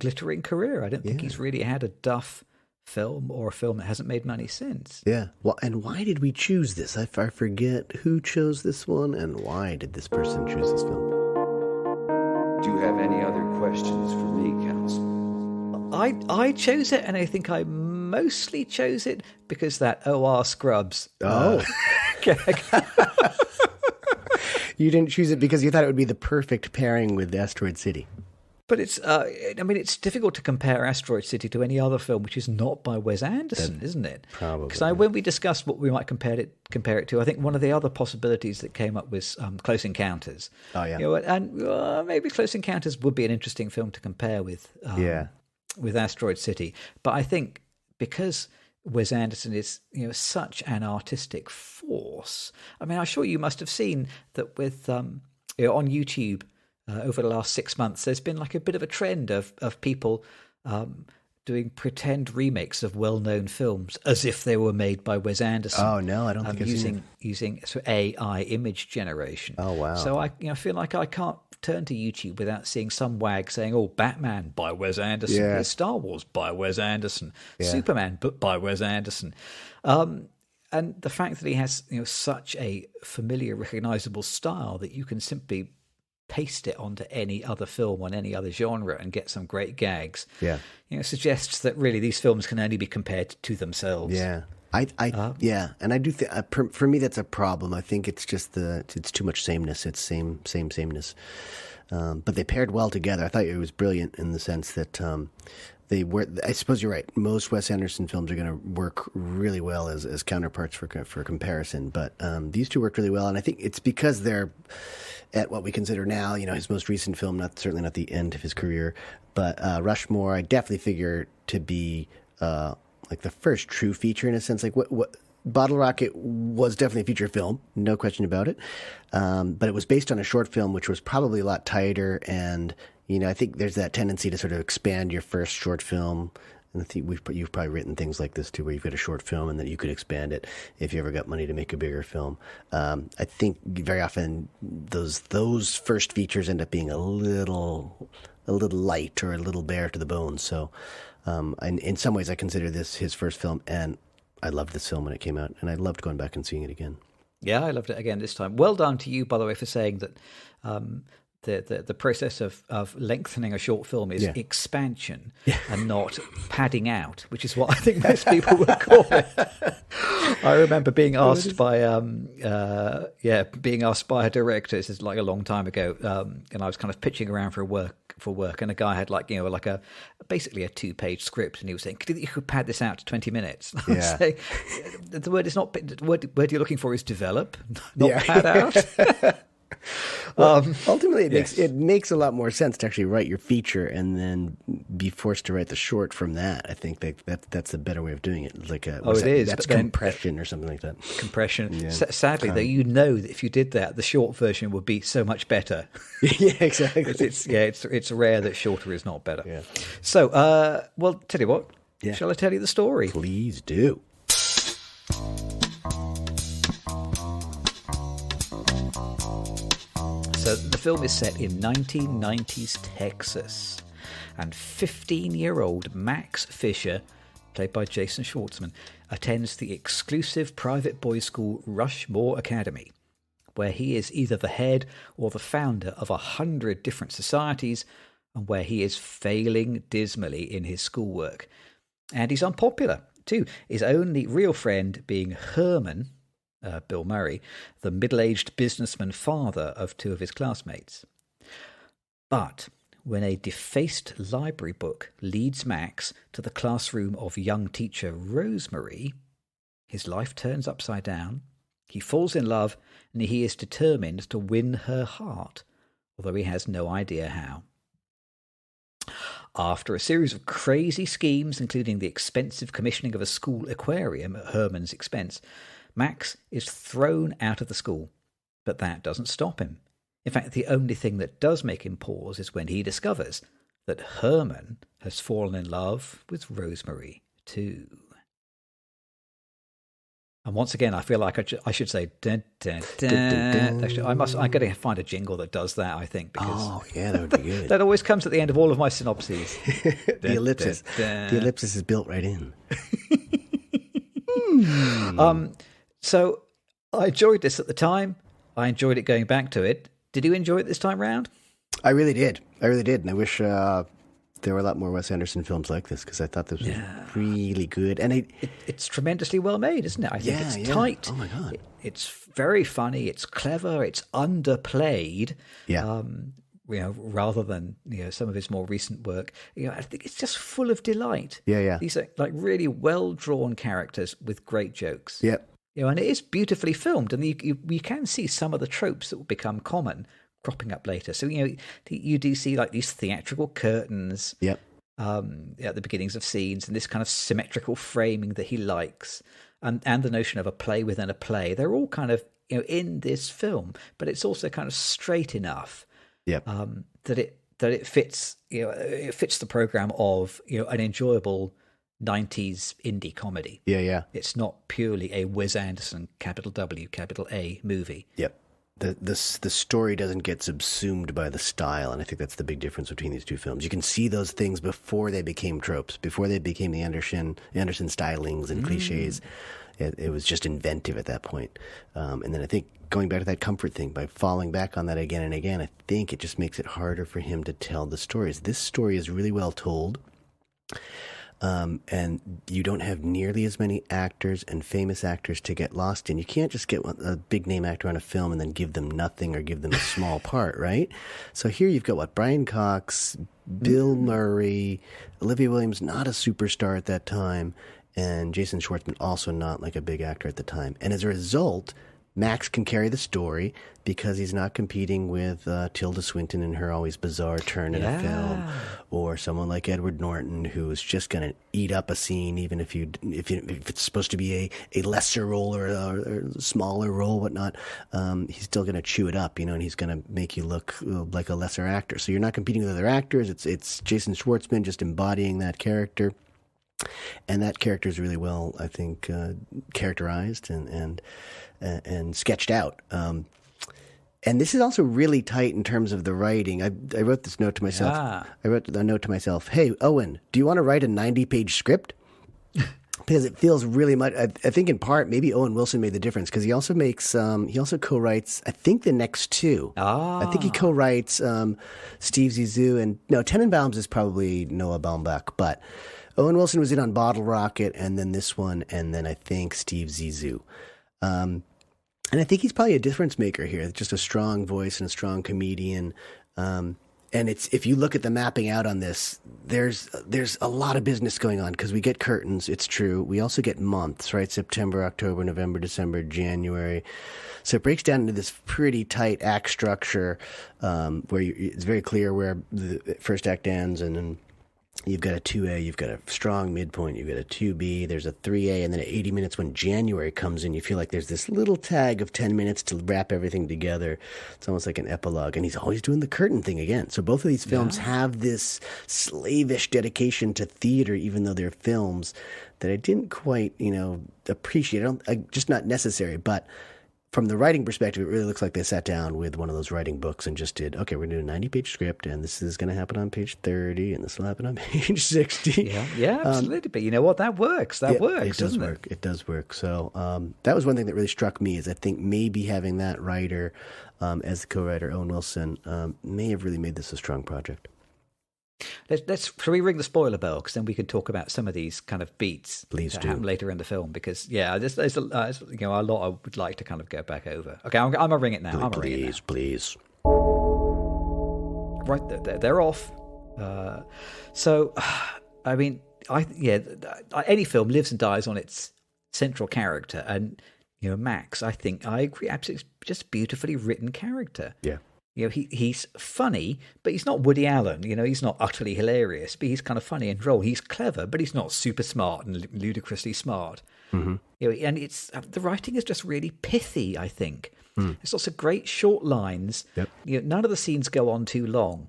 glittering career. I don't think he's really had a duff film or a film that hasn't made money since. Yeah. Well, and why did we choose this? I forget who chose this one, and why did this person choose this film? Do you have any other questions for me, counsel? I chose it, and I think I mostly chose it because that OR Scrubs. Gag. You didn't choose it because you thought it would be the perfect pairing with Asteroid City. But it's, it's difficult to compare Asteroid City to any other film which is not by Wes Anderson, isn't it? Probably. Because when we discussed what we might compare it to, I think one of the other possibilities that came up was Close Encounters. Oh, yeah. And maybe Close Encounters would be an interesting film to compare with Asteroid City. But I think because Wes Anderson is, such an artistic force. I mean, I'm sure you must have seen that with on YouTube. Over the last 6 months, there's been like a bit of a trend of people doing pretend remakes of well-known films as if they were made by Wes Anderson. Oh no, I don't think I've seen it. Using sort of AI image generation. Oh wow! So I feel like I can't turn to YouTube without seeing some wag saying, "Oh, Batman by Wes Anderson, Star Wars by Wes Anderson, Superman but by Wes Anderson." And the fact that he has such a familiar, recognizable style that you can simply paste it onto any other film on any other genre and get some great gags. Yeah, suggests that really these films can only be compared to themselves. Yeah, and I do think for me that's a problem. I think it's just it's too much sameness. It's sameness. But they paired well together. I thought it was brilliant in the sense that they were. I suppose you're right. Most Wes Anderson films are going to work really well as counterparts for comparison. But these two worked really well, and I think it's because they're at what we consider now, his most recent film, certainly not the end of his career, but Rushmore, I definitely figure to be like the first true feature in a sense. Like what Bottle Rocket was definitely a feature film, no question about it. But it was based on a short film, which was probably a lot tighter. And, I think there's that tendency to sort of expand your first short film. And I think you've probably written things like this too, where you've got a short film and then you could expand it if you ever got money to make a bigger film. I think very often those first features end up being a little light or a little bare to the bone. So, in some ways, I consider this his first film, and I loved this film when it came out, and I loved going back and seeing it again. Yeah, I loved it again this time. Well done to you, by the way, for saying that. The process of lengthening a short film is expansion and not padding out, which is what I think most people would call it. I remember being asked by a director. This is like a long time ago, and I was kind of pitching around for work, and a guy had basically a 2-page script, and he was saying, "You could pad this out to 20 minutes." I was saying, the word is not. The word you're looking for is develop, not pad out. Ultimately, it makes a lot more sense to actually write your feature and then be forced to write the short from that. I think that's a better way of doing it. Like that's compression or something like that. Compression. Yeah. Sadly, though, you know that if you did that, the short version would be so much better. Yeah, exactly. It's rare that shorter is not better. Yeah. So, well, tell you what. Yeah. Shall I tell you the story? Please do. So the film is set in 1990s Texas, and 15-year-old Max Fisher, played by Jason Schwartzman, attends the exclusive private boys' school Rushmore Academy, where he is either the head or the founder of 100 different societies, and where he is failing dismally in his schoolwork. And he's unpopular, too, his only real friend being Herman, Bill Murray, the middle-aged businessman father of two of his classmates. But when a defaced library book leads Max to the classroom of young teacher Rosemary, his life turns upside down, he falls in love, and he is determined to win her heart, although he has no idea how. After a series of crazy schemes, including the expensive commissioning of a school aquarium at Herman's expense, Max is thrown out of the school, but that doesn't stop him. In fact, the only thing that does make him pause is when he discovers that Herman has fallen in love with Rosemary too. And once again, I feel like I should say, dun, dun, dun. Actually, I'm going to find a jingle that does that, I think. Because that would be good. That always comes at the end of all of my synopses. The ellipsis. The ellipsis is built right in. So I enjoyed this at the time. I enjoyed it going back to it. Did you enjoy it this time round? I really did. And I wish there were a lot more Wes Anderson films like this, because I thought this was really good. And it's tremendously well made, isn't it? I think it's tight. Oh my God. It's very funny. It's clever. It's underplayed. Yeah. Rather than some of his more recent work, I think it's just full of delight. Yeah. These are like really well drawn characters with great jokes. Yep. And it is beautifully filmed, and you can see some of the tropes that will become common cropping up later. So you do see like these theatrical curtains. Yep. At the beginnings of scenes, and this kind of symmetrical framing that he likes, and the notion of a play within a play. They're all kind of in this film, but it's also kind of straight enough. Yep. That it fits. It fits the program of an enjoyable 90s indie comedy. Yeah. It's not purely a Wes Anderson capital W capital A movie. Yep. The story doesn't get subsumed by the style, and I think that's the big difference between these two films. You can see those things before they became tropes, before they became the Anderson stylings and cliches. It was just inventive at that point. And then I think going back to that comfort thing, by falling back on that again and again, I think it just makes it harder for him to tell the stories. This story is really well told. And you don't have nearly as many actors and famous actors to get lost in. You can't just get a big name actor on a film and then give them nothing or give them a small part, right? So here you've got Brian Cox, Bill Murray, Olivia Williams, not a superstar at that time, and Jason Schwartzman, also not like a big actor at the time. And as a result, Max can carry the story because he's not competing with Tilda Swinton in her always bizarre turn in a film, or someone like Edward Norton, who is just going to eat up a scene, even if it's supposed to be a lesser role or a smaller role, whatnot. He's still going to chew it up, and he's going to make you look like a lesser actor. So you're not competing with other actors. It's Jason Schwartzman just embodying that character. And that character is really well, I think, characterized and sketched out. And this is also really tight in terms of the writing. I wrote this note to myself. Yeah. I wrote a note to myself, hey, Owen, do you want to write a 90-page script? Because it feels really much, I think in part, maybe Owen Wilson made the difference, because he also co-writes, I think, the next two. I think he co-writes Steve Zissou, and no, Tenenbaums is probably Noah Baumbach, but Owen Wilson was in on Bottle Rocket, and then this one, and then I think Steve Zissou. And I think he's probably a difference maker here, just a strong voice and a strong comedian. And And if you look at the mapping out on this, there's a lot of business going on because we get curtains. It's true. We also get months, right? September, October, November, December, January. So it breaks down into this pretty tight act structure where it's very clear where the first act ends, and then you've got a 2A, you've got a strong midpoint, you've got a 2B, there's a 3A, and then at 80 minutes when January comes in, you feel like there's this little tag of 10 minutes to wrap everything together. It's almost like an epilogue, and he's always doing the curtain thing again. So both of these films have this slavish dedication to theater, even though they're films that I didn't quite, appreciate. Just not necessary, but from the writing perspective, it really looks like they sat down with one of those writing books and just did, okay, we're going to do a 90-page script, and this is going to happen on page 30, and this will happen on page 60. Yeah, absolutely. But you know what? That works. That works, doesn't it? It does work. So that was one thing that really struck me is I think maybe having that writer as the co-writer, Owen Wilson, may have really made this a strong project. Shall we ring the spoiler bell? Because then we can talk about some of these kind of beats Please that do. happen later in the film. Because there's a lot I would like to kind of go back over. Okay, I'm gonna ring it now. Please. Right, they're off. So, I mean, any film lives and dies on its central character, and Max, I agree, absolutely, just a beautifully written character. Yeah. He's funny, but he's not Woody Allen. He's not utterly hilarious, but he's kind of funny and droll. He's clever, but he's not super smart and ludicrously smart. Mm-hmm. And it's the writing is just really pithy, I think. There's lots of great short lines. Yep. None of the scenes go on too long.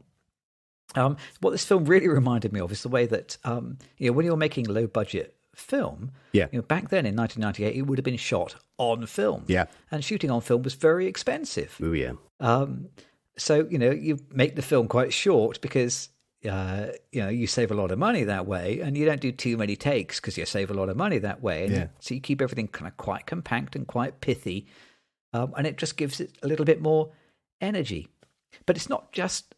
What this film really reminded me of is the way that when you're making a low-budget film, back then in 1998, it would have been shot on film. Yeah. And shooting on film was very expensive. Oh, yeah. So, you make the film quite short because, you save a lot of money that way, and you don't do too many takes because you save a lot of money that way. And so you keep everything kind of quite compact and quite pithy, and it just gives it a little bit more energy. But it's not just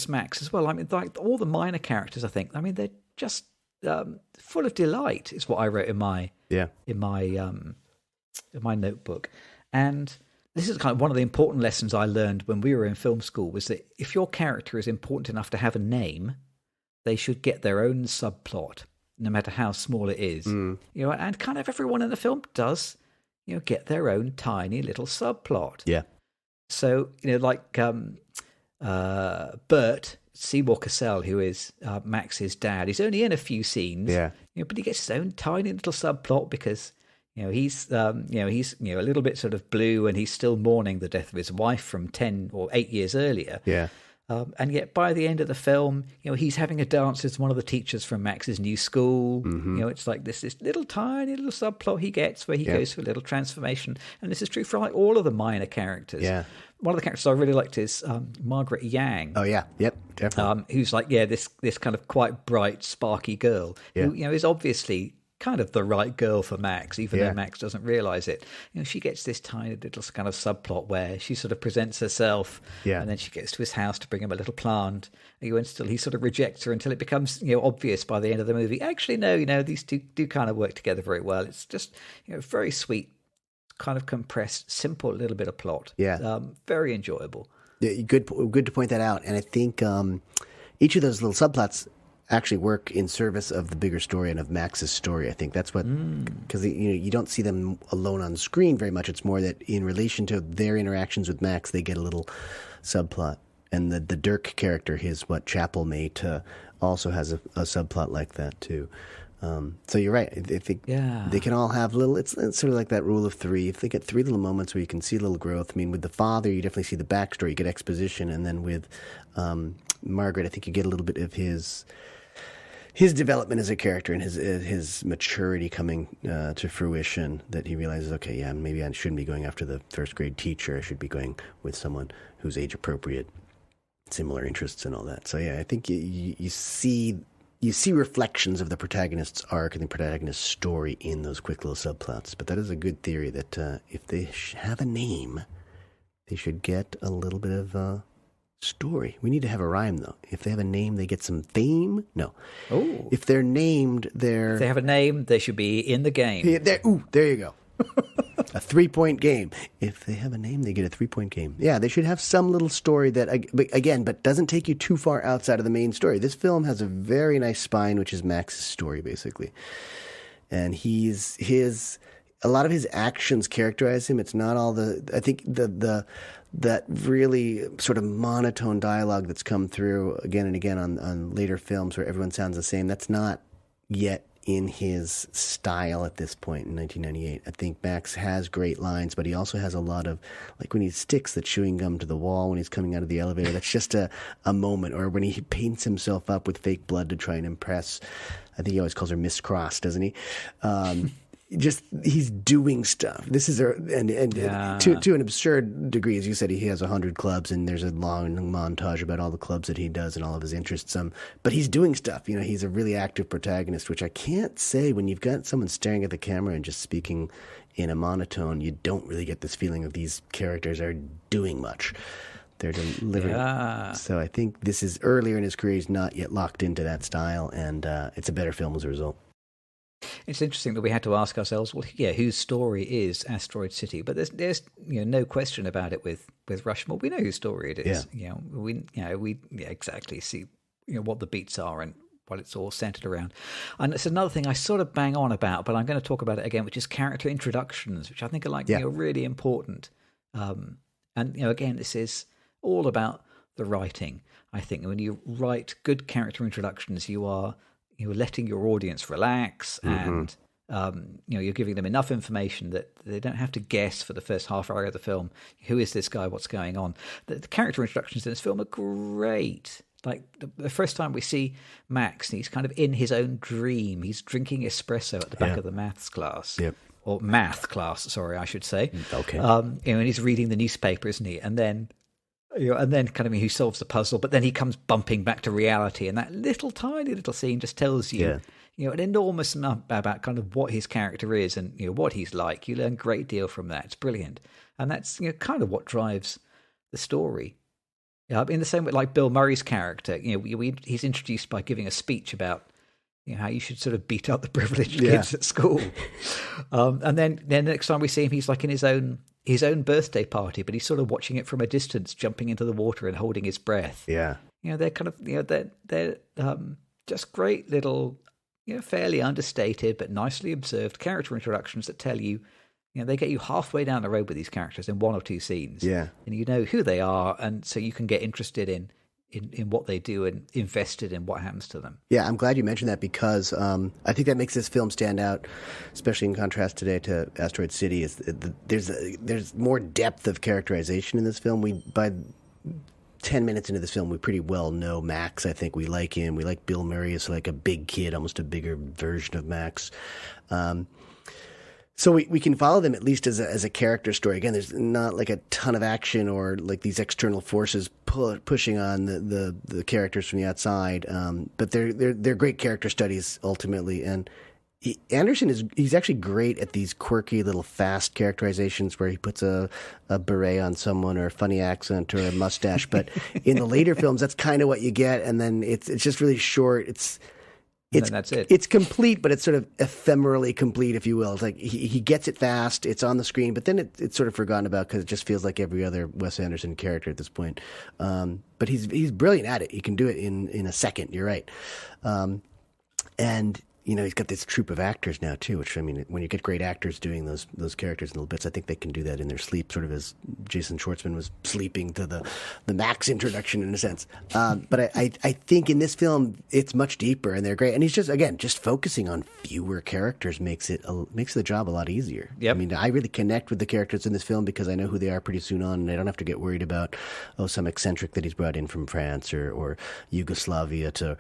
Max as well. I mean, like all the minor characters, I think, they're just full of delight is what I wrote in my notebook. And this is kind of one of the important lessons I learned when we were in film school, was that if your character is important enough to have a name, they should get their own subplot, no matter how small it is. And kind of everyone in the film does, get their own tiny little subplot. Yeah. So, like Bert Seymour Cassell, who is Max's dad, he's only in a few scenes. Yeah. But he gets his own tiny little subplot because he's a little bit sort of blue, and he's still mourning the death of his wife from 10 or 8 years earlier. Yeah. And yet by the end of the film, he's having a dance with one of the teachers from Max's new school. Mm-hmm. It's like this little tiny little subplot he gets where he goes through a little transformation. And this is true for like all of the minor characters. Yeah. One of the characters I really liked is Margaret Yang. Oh, yeah. Yep, definitely. Who's like, this kind of quite bright, sparky girl who, is obviously kind of the right girl for Max, even though Max doesn't realize it. She gets this tiny little kind of subplot where she sort of presents herself, and then she gets to his house to bring him a little plant, and still he sort of rejects her until it becomes obvious by the end of the movie. Actually, no, these two do kind of work together very well. It's just very sweet, kind of compressed, simple little bit of plot. Yeah, very enjoyable. Yeah, good to point that out. And I think each of those little subplots actually work in service of the bigger story and of Max's story. I think that's what, because you don't see them alone on screen very much. It's more that in relation to their interactions with Max, they get a little subplot. And the Dirk character, his Chapel mate, also has a subplot like that too. So you're right. I think they can all have little. It's sort of like that rule of three. If they get three little moments where you can see a little growth. I mean, with the father, you definitely see the backstory, you get exposition, and then with Margaret, I think you get a little bit of his development as a character and his maturity coming to fruition, that he realizes, okay, maybe I shouldn't be going after the first grade teacher. I should be going with someone who's age appropriate, similar interests and all that. So I think you see reflections of the protagonist's arc and the protagonist's story in those quick little subplots. But that is a good theory that if they have a name, they should get a little bit of story. We need to have a rhyme, though. If they have a name, they get some fame? No. Oh. If they're named, they're... If they have a name, they should be in the game. Yeah, there you go. A 3-point game. If they have a name, they get a 3-point game. Yeah, they should have some little story that, but doesn't take you too far outside of the main story. This film has a very nice spine, which is Max's story, basically. And a lot of his actions characterize him. It's not all that really sort of monotone dialogue that's come through again and again on later films where everyone sounds the same. That's not yet in his style at this point in 1998. I think Max has great lines, but he also has a lot of, like when he sticks the chewing gum to the wall when he's coming out of the elevator, that's just a moment. Or when he paints himself up with fake blood to try and impress, I think he always calls her Miss Cross, doesn't he? He's doing stuff. This is to an absurd degree, as you said. He has 100 clubs, and there's a long montage about all the clubs that he does and all of his interests. But he's doing stuff. He's a really active protagonist, which I can't say when you've got someone staring at the camera and just speaking in a monotone. You don't really get this feeling of these characters are doing much. They're delivering. Yeah. So I think this is earlier in his career. He's not yet locked into that style, and it's a better film as a result. It's interesting that we had to ask ourselves, well, yeah, whose story is Asteroid City? But there's no question about it with Rushmore. We know whose story it is. Yeah. We exactly see what the beats are and what it's all centered around. And it's another thing I sort of bang on about, but I'm going to talk about it again, which is character introductions, which I think are really important. And again, this is all about the writing. I think when you write good character introductions, you're letting your audience relax, and you're giving them enough information that they don't have to guess for the first half hour of the film, who is this guy, what's going on. The character introductions in this film are great. Like the first time we see Max, he's kind of in his own dream. He's drinking espresso at the back of the maths class. Yep. Or math class, sorry, I should say. Okay. And he's reading the newspaper, isn't he? And then kind of he solves the puzzle, but then he comes bumping back to reality, and that tiny little scene just tells you, an enormous amount about kind of what his character is and what he's like. You learn a great deal from that. It's brilliant, and that's kind of what drives the story. In the same way, like Bill Murray's character, he's introduced by giving a speech about how you should sort of beat up the privileged kids at school, and then next time we see him, he's like in his own birthday party, but he's sort of watching it from a distance, jumping into the water and holding his breath. Yeah. They're kind of, they're just great little, fairly understated but nicely observed character introductions that tell you, they get you halfway down the road with these characters in one or two scenes. Yeah. And you know who they are, and so you can get interested in what they do and invested in what happens to them. Yeah, I'm glad you mentioned that because I think that makes this film stand out, especially in contrast today to Asteroid City. There's more depth of characterization in this film. By 10 minutes into this film, we pretty well know Max. I think we like him. We like Bill Murray as like a big kid, almost a bigger version of Max. So we can follow them at least as a character story. Again, there's not like a ton of action or like these external forces pushing on the characters from the outside. But they're great character studies ultimately. And Anderson he's actually great at these quirky little fast characterizations where he puts a beret on someone or a funny accent or a mustache. But in the later films, that's kind of what you get. And then it's just really short. That's it. It's complete, but it's sort of ephemerally complete, if you will. It's like he gets it fast, it's on the screen, but then it's sort of forgotten about because it just feels like every other Wes Anderson character at this point. But he's brilliant at it. He can do it in a second. You're right. And he's got this troupe of actors now too, which, I mean, when you get great actors doing those characters in little bits, I think they can do that in their sleep, sort of as Jason Schwartzman was sleeping to the Max introduction in a sense. But I think in this film, it's much deeper and they're great. And he's just focusing on fewer characters makes the job a lot easier. Yep. I mean, I really connect with the characters in this film because I know who they are pretty soon on, and I don't have to get worried about, some eccentric that he's brought in from France or Yugoslavia to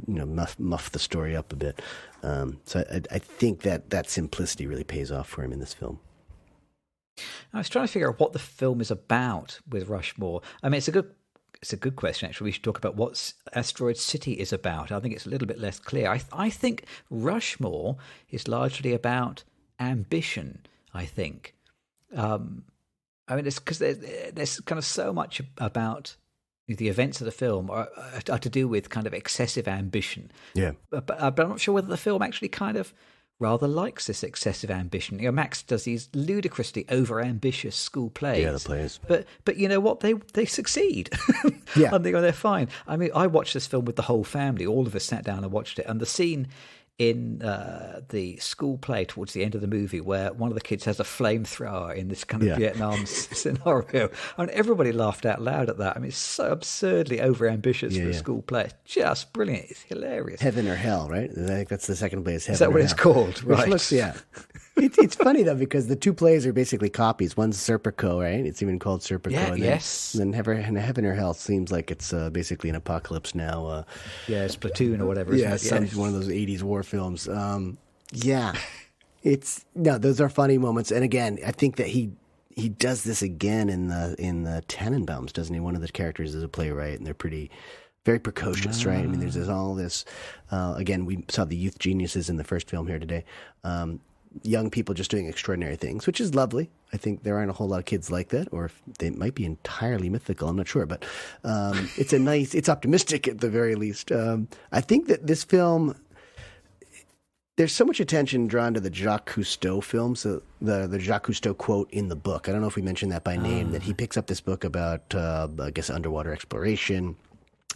muff the story up a bit. So I think that simplicity really pays off for him in this film. I was trying to figure out what the film is about with Rushmore. I mean, it's a good question, actually. We should talk about what Asteroid City is about. I think it's a little bit less clear. I think Rushmore is largely about ambition, I think. I mean, it's because there's kind of so much about the events of the film are to do with kind of excessive ambition. Yeah. But I'm not sure whether the film actually kind of rather likes this excessive ambition. Max does these ludicrously over-ambitious school plays. Yeah, the plays. But you know what? They succeed. Yeah. And they're fine. I mean, I watched this film with the whole family. All of us sat down and watched it. And the scene in the school play towards the end of the movie where one of the kids has a flamethrower in this kind of Vietnam scenario, and everybody laughed out loud at that. I mean, it's so absurdly overambitious for a school play. It's just brilliant. It's hilarious. Heaven or Hell, right? I think that's the second play. Is that what it's called? Right. It's funny, though, because the two plays are basically copies. One's Serpico, right? It's even called Serpico. Yeah, and yes. Then Heaven or Hell seems like it's basically an apocalypse now. It's Platoon or whatever. One of those 80s war films. Those are funny moments. And again, I think that he does this again in the Tannenbaums, doesn't he? One of the characters is a playwright, and they're very precocious, right? I mean, there's all this. Again, we saw the youth geniuses in the first film here today. Young people just doing extraordinary things, which is lovely. I think there aren't a whole lot of kids like that, or if they might be entirely mythical. I'm not sure, but it's optimistic at the very least. I think that this film, there's so much attention drawn to the Jacques Cousteau film, so the Jacques Cousteau quote in the book. I don't know if we mentioned that by name, that he picks up this book about, I guess, underwater exploration.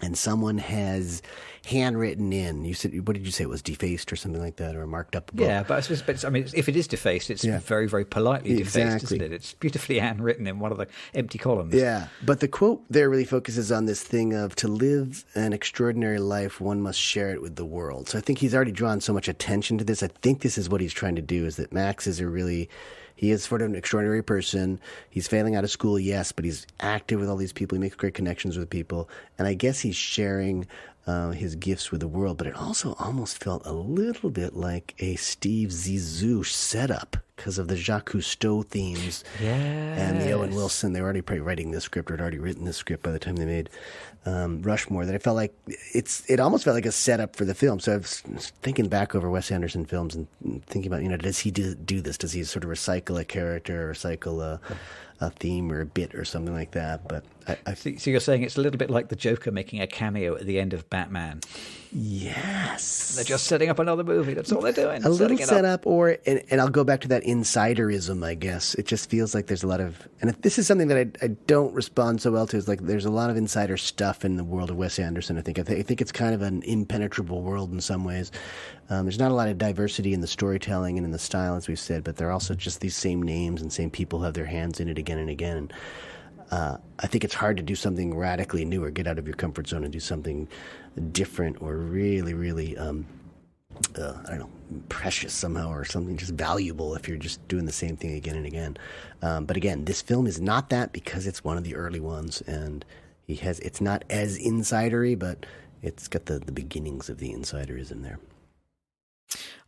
And someone has handwritten in. You said, what did you say? It was defaced or something like that, or marked up a book. Yeah, but I mean, if it is defaced, it's very, very politely defaced, isn't it? It's beautifully handwritten in one of the empty columns. Yeah, but the quote there really focuses on this thing of, to live an extraordinary life, one must share it with the world. So I think he's already drawn so much attention to this. I think this is what he's trying to do, is that Max is he is sort of an extraordinary person. He's failing out of school, yes, but he's active with all these people. He makes great connections with people. And I guess he's sharing his gifts with the world. But it also almost felt a little bit like a Steve Zissou setup because of the Jacques Cousteau themes. And the Owen Wilson. They were already probably writing this script, or had already written this script by the time they made Rushmore, that I felt like it almost felt like a setup for the film. So I was thinking back over Wes Anderson films and thinking about, does he do this? Does he sort of recycle a character, or recycle a theme or a bit or something like that? But So you're saying it's a little bit like the Joker making a cameo at the end of Batman. Yes. They're just setting up another movie. That's all they're doing. A little setup, and I'll go back to that insiderism, I guess. It just feels like there's a lot of, and this is something that I don't respond so well to, is like there's a lot of insider stuff in the world of Wes Anderson, I think. I think it's kind of an impenetrable world in some ways. There's not a lot of diversity in the storytelling and in the style, as we've said, but they're also just these same names and same people have their hands in it again and again. And I think it's hard to do something radically new or get out of your comfort zone and do something different or really, really, I don't know, precious somehow, or something just valuable if you're just doing the same thing again and again. But again, this film is not that, because it's one of the early ones, and it's not as insidery, but it's got the beginnings of the insiderism there.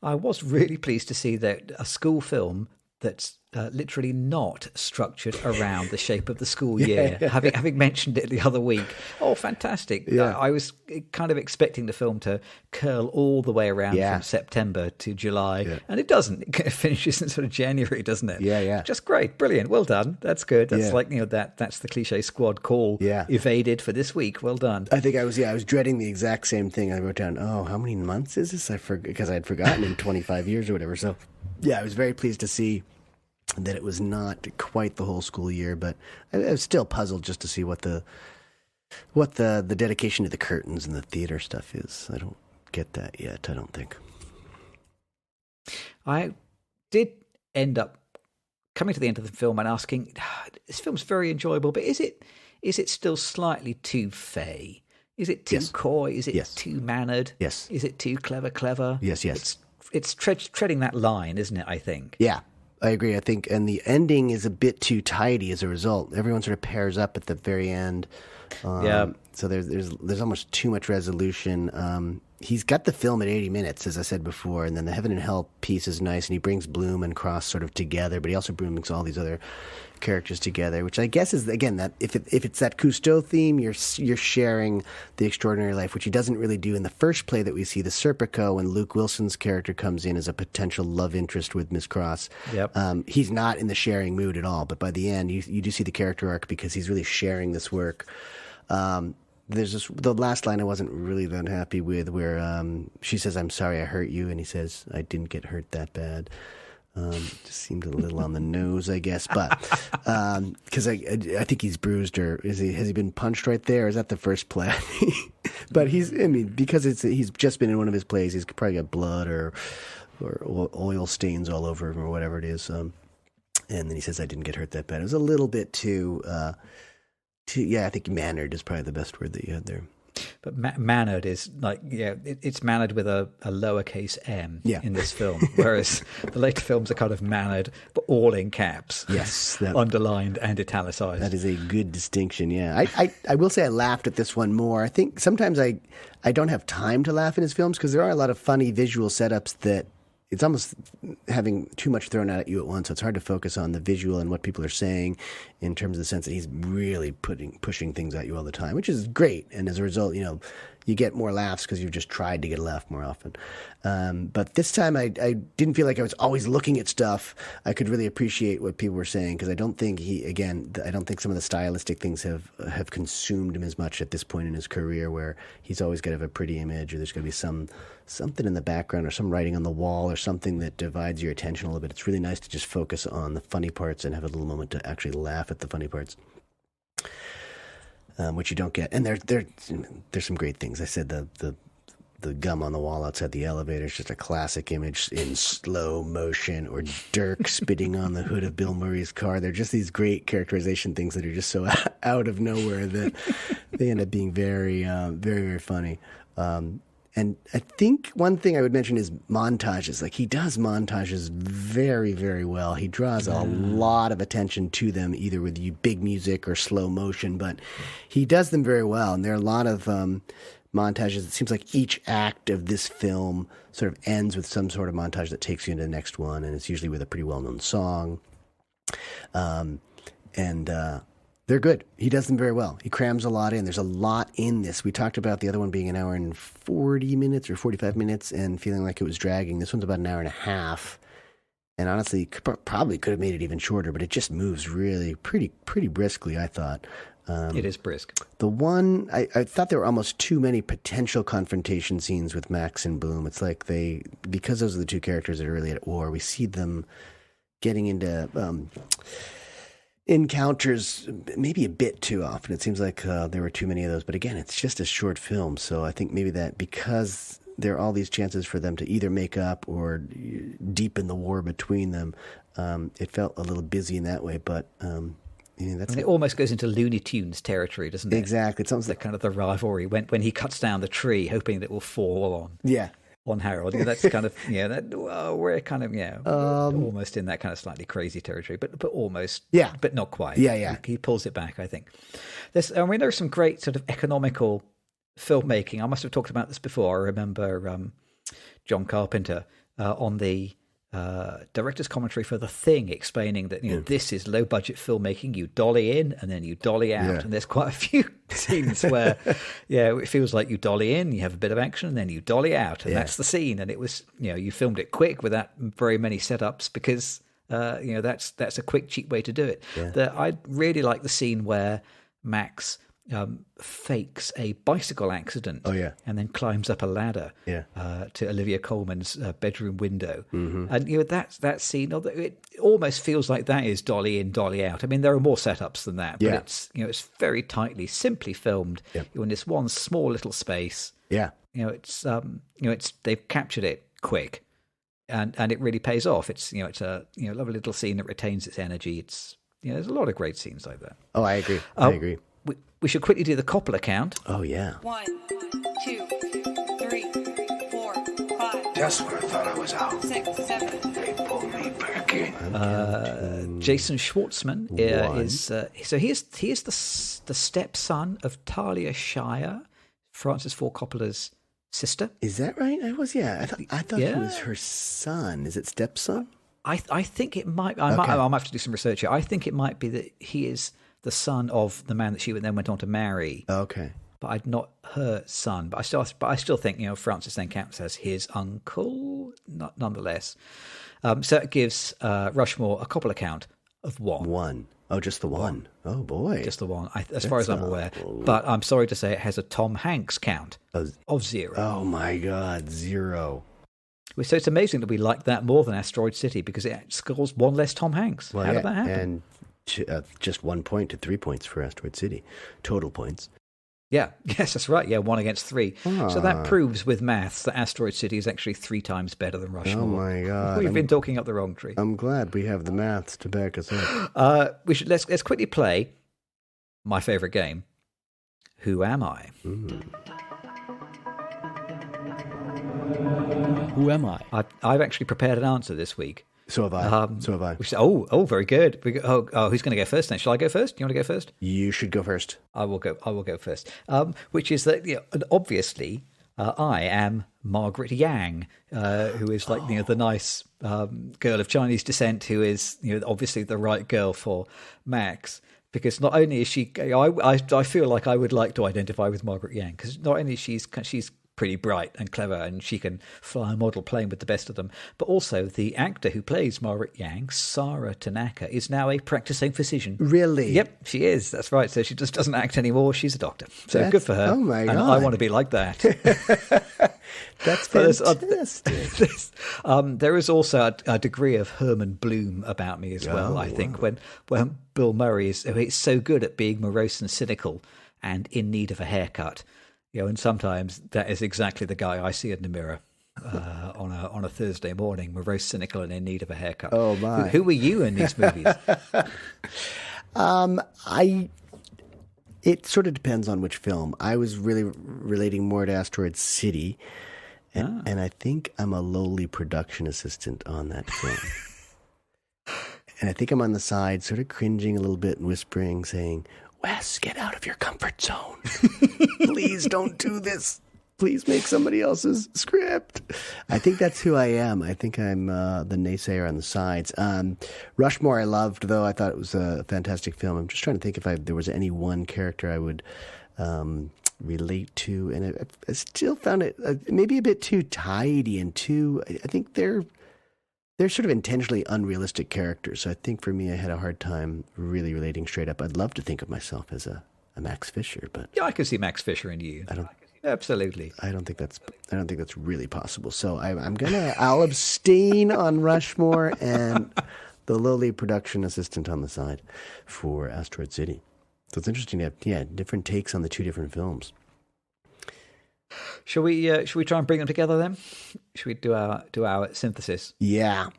I was really pleased to see that a school film that's literally not structured around the shape of the school year. Having mentioned it the other week. Oh, fantastic. Yeah. I was kind of expecting the film to curl all the way around from September to July. And it doesn't. It finishes in sort of January, doesn't it? Yeah. Just great. Brilliant. Well done. That's good. That's that's the cliche squad call evaded for this week. Well done. I think I was dreading the exact same thing. I wrote down, how many months is this? Because I had forgotten in 25 years or whatever. So, yeah, I was very pleased to see that it was not quite the whole school year, but I was still puzzled just to see what the dedication to the curtains and the theater stuff is. I don't get that yet, I don't think. I did end up coming to the end of the film and asking, this film's very enjoyable, but is it still slightly too fey? Is it too coy? Is it too mannered? Yes. Is it too clever? Yes. It's treading that line, isn't it, I think? Yeah. I agree. I think, and the ending is a bit too tidy as a result. Everyone sort of pairs up at the very end. So there's almost too much resolution. He's got the film at 80 minutes, as I said before, and then the Heaven and Hell piece is nice, and he brings Bloom and Cross sort of together, but he also brings all these other characters together, which I guess is, again, that if it's that Cousteau theme, you're sharing the extraordinary life, which he doesn't really do in the first play that we see, the Serpico, when Luke Wilson's character comes in as a potential love interest with Miss Cross. He's not in the sharing mood at all, but by the end, you do see the character arc because he's really sharing this work. the last line I wasn't really that happy with, where she says, "I'm sorry I hurt you," and he says, "I didn't get hurt that bad." Just seemed a little on the nose, I guess, but because I think he's bruised, or has he been punched right there? Or is that the first play? But because he's just been in one of his plays, he's probably got blood or oil stains all over him or whatever it is. And then he says, "I didn't get hurt that bad." It was a little bit too. I think mannered is probably the best word that you had there. But mannered is like, it's mannered with a lowercase m in this film, whereas the later films are kind of mannered, but all in caps. Yes. Underlined and italicized. That is a good distinction, yeah. I will say I laughed at this one more. I think sometimes I don't have time to laugh in his films because there are a lot of funny visual setups that it's almost having too much thrown out at you at once. So it's hard to focus on the visual and what people are saying in terms of the sense that he's really pushing things at you all the time, which is great. And as a result, you get more laughs because you've just tried to get a laugh more often. But this time I didn't feel like I was always looking at stuff. I could really appreciate what people were saying because I don't think some of the stylistic things have consumed him as much at this point in his career, where he's always got to have a pretty image, or there's going to be something in the background or some writing on the wall or something that divides your attention a little bit. It's really nice to just focus on the funny parts and have a little moment to actually laugh at the funny parts. Which you don't get. And there's some great things. I said the gum on the wall outside the elevator is just a classic image in slow motion, or Dirk spitting on the hood of Bill Murray's car. They're just these great characterization things that are just so out of nowhere that they end up being very, very, very funny. And I think one thing I would mention is montages. Like, he does montages very, very well. He draws a lot of attention to them, either with big music or slow motion, but he does them very well. And there are a lot of montages. It seems like each act of this film sort of ends with some sort of montage that takes you into the next one, and it's usually with a pretty well-known song. They're good. He does them very well. He crams a lot in. There's a lot in this. We talked about the other one being an hour and 40 minutes or 45 minutes and feeling like it was dragging. This one's about an hour and a half. And honestly, probably could have made it even shorter, but it just moves really pretty briskly, I thought. It is brisk. The one, I thought there were almost too many potential confrontation scenes with Max and Bloom. It's like because those are the two characters that are really at war, we see them getting into encounters maybe a bit too often. It seems like there were too many of those. But again, it's just a short film. So I think maybe that because there are all these chances for them to either make up or deepen the war between them, it felt a little busy in that way. But it almost goes into Looney Tunes territory, doesn't it? Exactly. It's almost like kind of the rivalry when he cuts down the tree, hoping that it will fall on. Yeah. On Harold. That's kind of, we're kind of, almost in that kind of slightly crazy territory, but almost, but not quite. Yeah. He pulls it back, I think. There's some great sort of economical filmmaking. I must have talked about this before. I remember John Carpenter on the director's commentary for The Thing explaining that this is low budget filmmaking. You dolly in and then you dolly out, and there's quite a few scenes where it feels like you dolly in, you have a bit of action, and then you dolly out, and that's the scene. And it was you filmed it quick without very many setups because that's a quick, cheap way to do it. I really like the scene where Max fakes a bicycle accident and then climbs up a ladder to Olivia Colman's bedroom window. Mm-hmm. And that scene, it almost feels like that is dolly in, dolly out. I mean, there are more setups than that, but it's very tightly, simply filmed in this one small little space. They've captured it quick, and it really pays off. It's a lovely little scene that retains its energy. It's there's a lot of great scenes like that. Oh, I agree. I agree. We should quickly do the Coppola count. Oh, yeah. 1, 2, 3, 4, 5. Just when I thought I was out. 6, 7. They pulled me back in. Jason Schwartzman he is the stepson of Talia Shire, Francis Ford Coppola's sister. Is that right? I thought he was her son. Is it stepson? I think it might. I might have to do some research here. I think it might be that he is the son of the man that she then went on to marry. Okay. But I'd not her son. But I still think, Francis then counts as his uncle, nonetheless. So it gives Rushmore a Coppola count of 1. 1. Oh, just the one. Oh, boy. Just the one, as far as I'm aware. But I'm sorry to say it has a Tom Hanks count of 0. Oh, my God, 0. So it's amazing that we like that more than Asteroid City because it scores one less Tom Hanks. Well, How did that happen? And just 1 point to 3 points for Asteroid City. Total points. Yeah, yes, that's right. Yeah, 1 against 3. So that proves with maths that Asteroid City is actually 3 times better than Rushmore. Oh, my God. We've been talking up the wrong tree. I'm glad we have the maths to back us up. Let's quickly play my favourite game, Who Am I? Who am I? I've actually prepared an answer this week. So have I. Very good. Who's going to go first then? Shall I go first? You want to go first? You should go first. I will go first. Which is that, obviously, I am Margaret Yang, who is like the nice girl of Chinese descent, who is obviously the right girl for Max. Because not only is she, I feel like I would like to identify with Margaret Yang because not only she's pretty bright and clever and she can fly a model plane with the best of them, but also the actor who plays Margaret Yang, Sarah Tanaka, is now a practicing physician. Really? Yep, she is. That's right. So she just doesn't act anymore. She's a doctor. So good for her. Oh my God. And I want to be like that. That's fantastic. There is also a degree of Herman Bloom about me as well, I think, when Bill Murray is so good at being morose and cynical and in need of a haircut. And sometimes that is exactly the guy I see in the mirror on a Thursday morning, morose, cynical, and in need of a haircut. Oh my! Who were you in these movies? It sort of depends on which film. I was really relating more to Asteroid City, and I think I'm a lowly production assistant on that film. And I think I'm on the side, sort of cringing a little bit and whispering, saying, Wes, get out of your comfort zone. Please don't do this. Please make somebody else's script. I think that's who I am. I think I'm the naysayer on the sides. Rushmore I loved, though. I thought it was a fantastic film. I'm just trying to think if there was any one character I would relate to. And I still found it maybe a bit too tidy and too... I think they're sort of intentionally unrealistic characters. So I think for me, I had a hard time really relating straight up. I'd love to think of myself as a Max Fisher, but yeah, I can see Max Fisher in you. Absolutely. I don't think that's really possible. So I'll abstain on Rushmore and the lowly production assistant on the side for Asteroid City. So it's interesting to have different takes on the two different films. Shall we try and bring them together then? Should we do our synthesis? Yeah.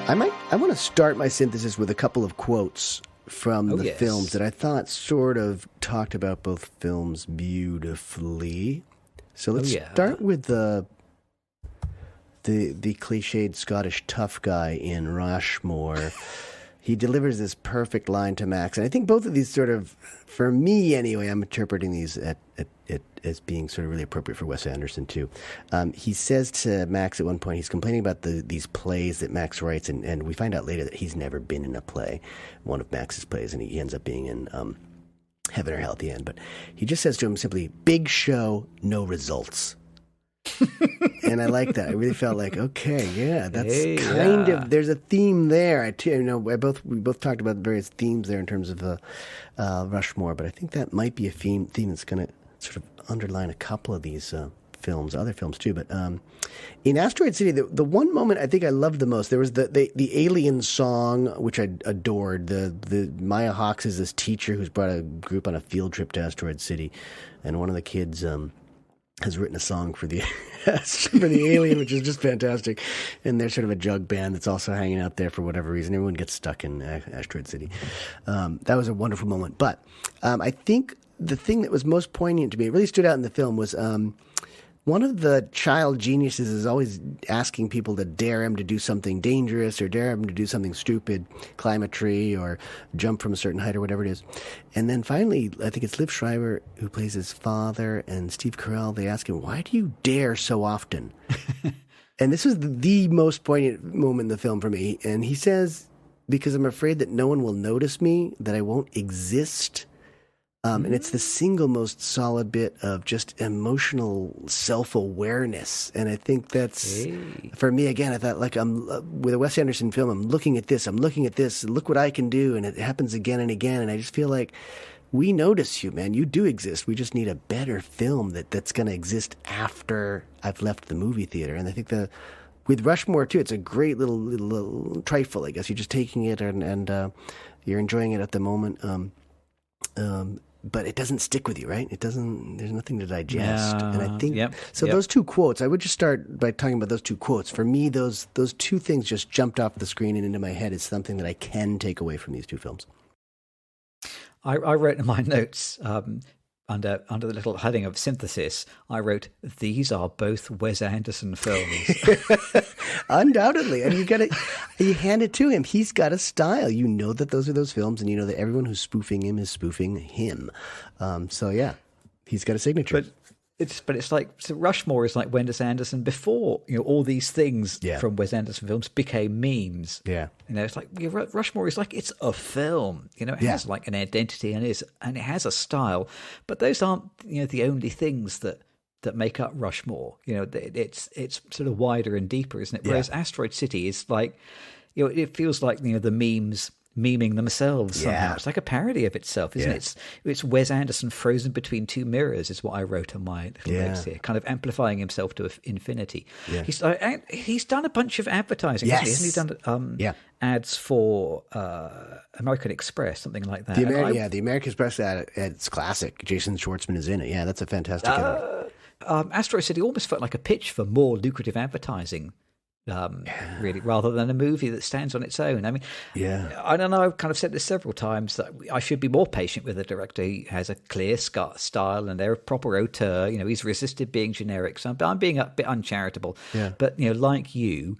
I want to start my synthesis with a couple of quotes from the films that I thought sort of talked about both films beautifully. So let's start with the cliched Scottish tough guy in Rushmore. He delivers this perfect line to Max, and I think both of these sort of, for me anyway, I'm interpreting these as being sort of really appropriate for Wes Anderson too. He says to Max at one point, he's complaining about these plays that Max writes, and we find out later that he's never been in a play, one of Max's plays, and he ends up being in Heaven or Hell at the end. But he just says to him simply, "Big show, no results." And I like that. I really felt like, okay, yeah, that's kind of, there's a theme there. We both talked about the various themes there in terms of Rushmore, but I think that might be a theme that's going to sort of underline a couple of these other films too. But in Asteroid City, the one moment I think I loved the most, there was the alien song, which I adored. The Maya Hawks is this teacher who's brought a group on a field trip to Asteroid City, and one of the kids has written a song for the for the alien, which is just fantastic. And they're sort of a jug band that's also hanging out there for whatever reason. Everyone gets stuck in Asteroid City. That was a wonderful moment. But I think the thing that was most poignant to me, it really stood out in the film, was one of the child geniuses is always asking people to dare him to do something dangerous or dare him to do something stupid, climb a tree or jump from a certain height or whatever it is. And then finally, I think it's Liv Schreiber who plays his father, and Steve Carell, they ask him, "Why do you dare so often?" And this was the most poignant moment in the film for me. And he says, because I'm afraid that no one will notice me, that I won't exist. And it's the single most solid bit of just emotional self-awareness. And I think that's, for me, again, I thought, like, with a Wes Anderson film, I'm looking at this, look what I can do. And it happens again and again. And I just feel like we notice you, man. You do exist. We just need a better film that's going to exist after I've left the movie theater. And I think with Rushmore, too, it's a great little trifle, I guess. You're just taking it and you're enjoying it at the moment. But it doesn't stick with you, right? There's nothing to digest. And I think, those two quotes, I would just start by talking about those two quotes. For me, those two things just jumped off the screen and into my head. It's something that I can take away from these two films. I wrote in my notes, under the little heading of synthesis, I wrote, "These are both Wes Anderson films." Undoubtedly. And you hand it to him. He's got a style. You know that those are those films, and you know that everyone who's spoofing him is spoofing him. So yeah, he's got a signature. But it's like, so Rushmore is like Wes Anderson before, all these things from Wes Anderson films became memes. Yeah. It's like, Rushmore is like, it's a film. It has like an identity and it has a style. But those aren't, the only things that make up Rushmore. It's sort of wider and deeper, isn't it? Whereas Asteroid City is like, it feels like, the memes memeing themselves somehow. It's like a parody of itself, isn't it? It's Wes Anderson frozen between two mirrors is what I wrote on my little notes here, kind of amplifying himself to infinity. He's done a bunch of advertising, hasn't he? Hasn't he done ads for American Express, something like that? The American Express ad, it's classic. Jason Schwartzman is in it. Yeah, that's a fantastic ad. Asteroid City almost felt like a pitch for more lucrative advertising. Really, rather than a movie that stands on its own. I mean, I don't know, I've kind of said this several times that I should be more patient with a director who has a clear style and they're a proper auteur. He's resisted being generic. So I'm being a bit uncharitable. Yeah. But, like you,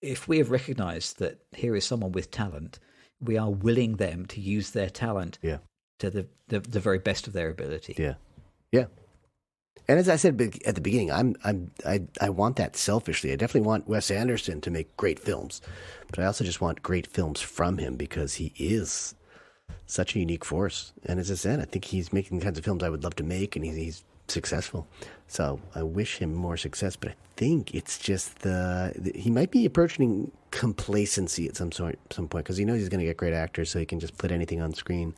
if we have recognized that here is someone with talent, we are willing them to use their talent to the very best of their ability. Yeah. Yeah. And as I said at the beginning, I want that selfishly. I definitely want Wes Anderson to make great films, but I also just want great films from him because he is such a unique force. And as I said, I think he's making the kinds of films I would love to make, and he's successful. So I wish him more success. But I think it's just he might be approaching complacency at some point because he knows he's going to get great actors, so he can just put anything on screen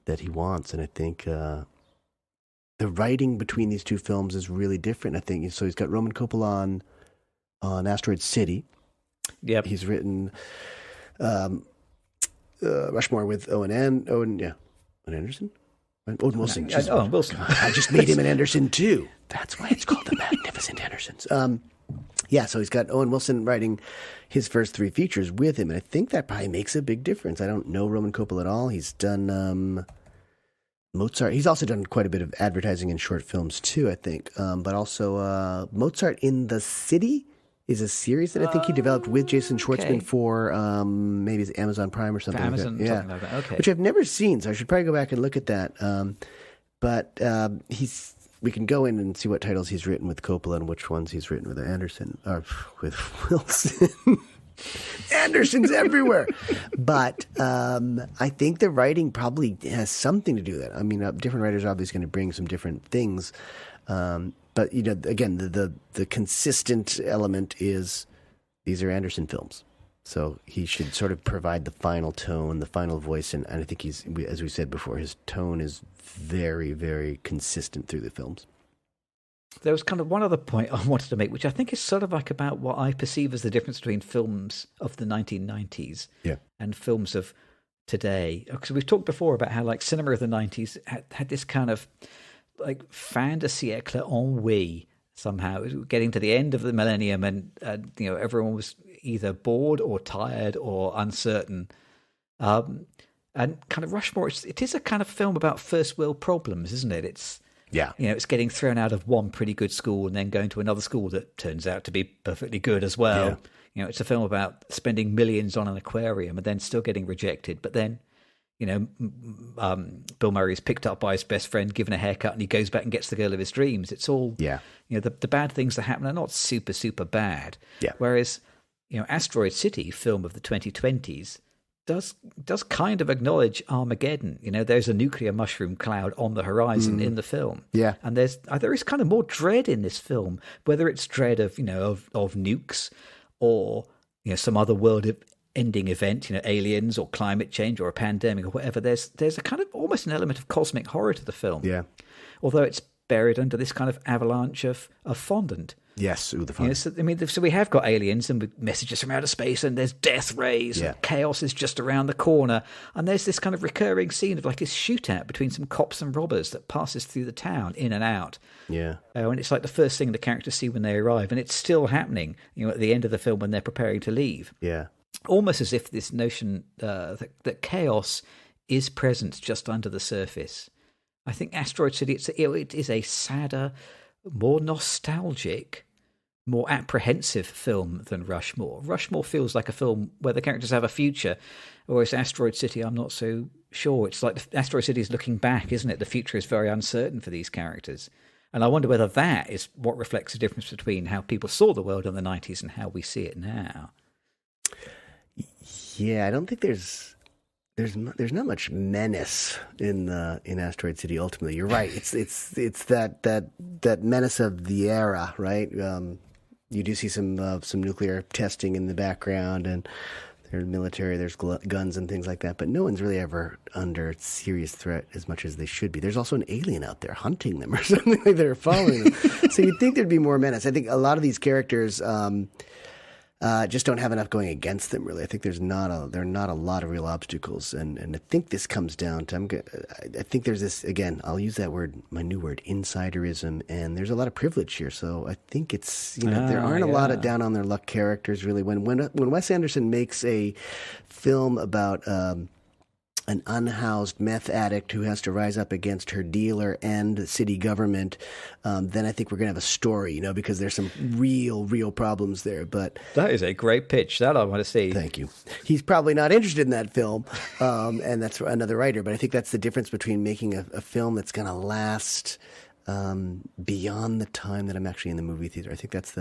that he wants. And I think the writing between these two films is really different, I think. So he's got Roman Coppola on Asteroid City. Yep. He's written Rushmore with Owen Anderson? Owen Wilson. Owen Wilson. I just made him an Anderson too. That's why it's called The Magnificent Andersons. So he's got Owen Wilson writing his first three features with him, and I think that probably makes a big difference. I don't know Roman Coppola at all. He's done Mozart. He's also done quite a bit of advertising in short films too, I think. But also Mozart in the City is a series that I think he developed with Jason Schwartzman for maybe it's Amazon Prime or something. For Amazon, like that. Something like that. Okay. Which I've never seen, so I should probably go back and look at that. But we can go in and see what titles he's written with Coppola and which ones he's written with Anderson or with Wilson. Anderson's everywhere. But I think the writing probably has something to do with it. I mean, different writers are obviously going to bring some different things. But, again, the consistent element is these are Anderson films. So he should sort of provide the final tone, the final voice. And I think as we said before, his tone is very, very consistent through the films. There was kind of one other point I wanted to make, which I think is sort of like about what I perceive as the difference between films of the 1990s and films of today. Because we've talked before about how like cinema of the 90s had this kind of like fin de siècle ennui somehow. It was getting to the end of the millennium and everyone was either bored or tired or uncertain. And kind of Rushmore, it is a kind of film about first world problems, isn't it? It's it's getting thrown out of one pretty good school and then going to another school that turns out to be perfectly good as well. Yeah. It's a film about spending millions on an aquarium and then still getting rejected. But then, Bill Murray's picked up by his best friend, given a haircut, and he goes back and gets the girl of his dreams. It's all, the bad things that happen are not super, super bad. Yeah. Whereas, Asteroid City, film of the 2020s, does kind of acknowledge Armageddon. You know, there's a nuclear mushroom cloud on the horizon in the film. Yeah. And there is kind of more dread in this film, whether it's dread of, of nukes or, some other world-ending event, aliens or climate change or a pandemic or whatever. There's a kind of almost an element of cosmic horror to the film. Yeah. Although it's buried under this kind of avalanche of fondant. Yes, the fun. So we have got aliens and messages from outer space, and there's death rays, and chaos is just around the corner, and there's this kind of recurring scene of like this shootout between some cops and robbers that passes through the town, in and out. Yeah, and it's like the first thing the characters see when they arrive, and it's still happening. At the end of the film when they're preparing to leave. Yeah, almost as if this notion that chaos is present just under the surface. I think Asteroid City, it is a sadder, more nostalgic, more apprehensive film than Rushmore. Rushmore feels like a film where the characters have a future, whereas Asteroid City, I'm not so sure. It's like Asteroid City is looking back, isn't it? The future is very uncertain for these characters. And I wonder whether that is what reflects the difference between how people saw the world in the 90s and how we see it now. Yeah, I don't think there's not much menace in Asteroid City. Ultimately, you're right. It's that menace of the era, right? You do see some nuclear testing in the background, and there's military, there's guns and things like that. But no one's really ever under serious threat as much as they should be. There's also an alien out there hunting them or something like they're following them. So you'd think there'd be more menace. I think a lot of these characters just don't have enough going against them, really. I think there are not a lot of real obstacles, and I think this comes down to I think there's this, again, I'll use that word, my new word, insiderism, and there's a lot of privilege here. So I think it's there aren't a lot of down on their luck characters, really. When Wes Anderson makes a film about an unhoused meth addict who has to rise up against her dealer and city government, then I think we're going to have a story, because there's some real problems there. But that is a great pitch. That I want to see. Thank you. He's probably not interested in that film, and that's another writer. But I think that's the difference between making a film that's going to last beyond the time that I'm actually in the movie theater. I think that's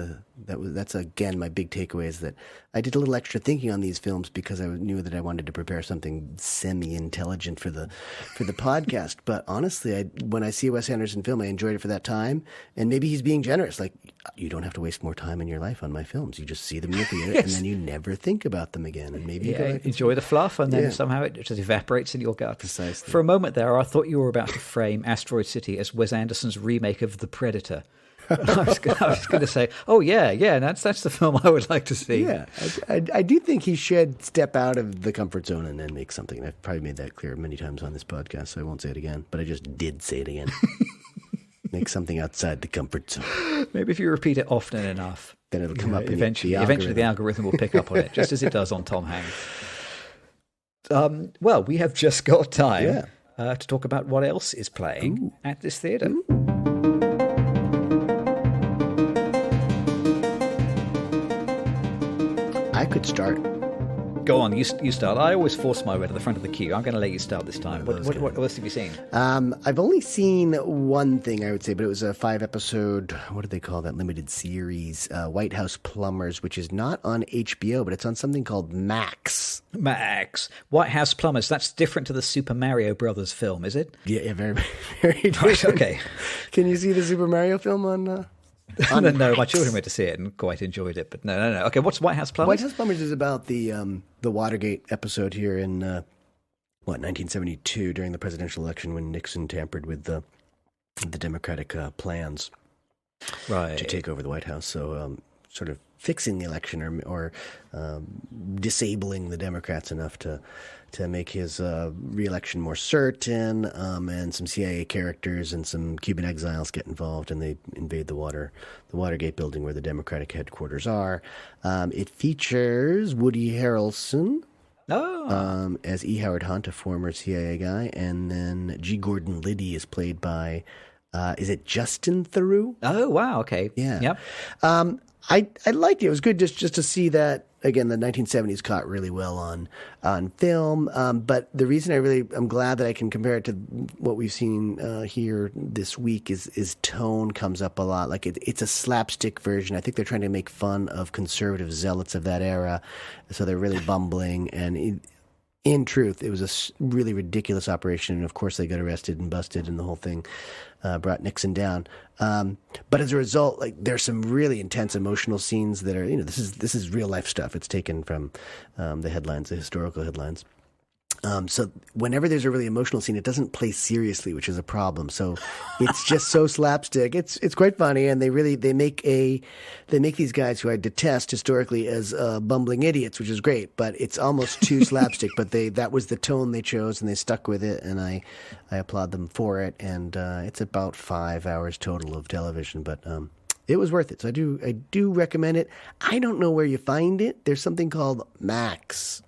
again my big takeaway is that I did a little extra thinking on these films because I knew that I wanted to prepare something semi-intelligent for the podcast. But honestly, when I see a Wes Anderson film, I enjoyed it for that time, and maybe he's being generous. Like, you don't have to waste more time in your life on my films. You just see them in the theater, and then you never think about them again. And maybe you enjoy the fluff, and then somehow it just evaporates in your gut. Precisely. For a moment there, I thought you were about to frame Asteroid City as Wes Anderson's remake of The Predator. I was going to say, that's the film I would like to see. Yeah, I do think he should step out of the comfort zone and then make something. I've probably made that clear many times on this podcast, so I won't say it again. But I just did say it again. Make something outside the comfort zone. Maybe if you repeat it often enough, then it'll come up. Eventually, the algorithm will pick up on it, just as it does on Tom Hanks. Well, we have just got time to talk about what else is playing at this theatre. I could start. Go on, you start. I always force my way to the front of the queue. I'm going to let you start this time. What else have you seen? I've only seen one thing, I would say, but it was a 5-episode, what do they call that, limited series, White House Plumbers, which is not on HBO, but it's on something called Max. White House Plumbers, that's different to the Super Mario Brothers film, is it? Yeah, very, very different. Okay. Can you see the Super Mario film on... No, my children went to see it and quite enjoyed it, but no. Okay, what's White House Plumbers? White House Plumbers is about the Watergate episode here in 1972 during the presidential election when Nixon tampered with the Democratic plans to take over the White House. So sort of fixing the election or disabling the Democrats enough to make his re-election more certain, and some CIA characters and some Cuban exiles get involved, and they invade the Watergate building where the Democratic headquarters are. It features Woody Harrelson as E. Howard Hunt, a former CIA guy, and then G. Gordon Liddy is played by, is it Justin Theroux? Oh, wow, okay. Yeah. Yep. I liked it. It was good just to see that, again, the 1970s caught really well on film. But the reason I'm glad that I can compare it to what we've seen here this week is tone comes up a lot. Like it's a slapstick version. I think they're trying to make fun of conservative zealots of that era. So they're really bumbling. And In truth, it was a really ridiculous operation, and of course they got arrested and busted, and the whole thing brought Nixon down. But as a result, like there's some really intense emotional scenes that are, this is real life stuff. It's taken from the headlines, the historical headlines. So whenever there's a really emotional scene, it doesn't play seriously, which is a problem. So it's just so slapstick. It's quite funny, and they make these guys who I detest historically as bumbling idiots, which is great. But it's almost too slapstick. But that was the tone they chose, and they stuck with it, and I applaud them for it. And it's about 5 hours total of television, but it was worth it. So I do recommend it. I don't know where you find it. There's something called Max,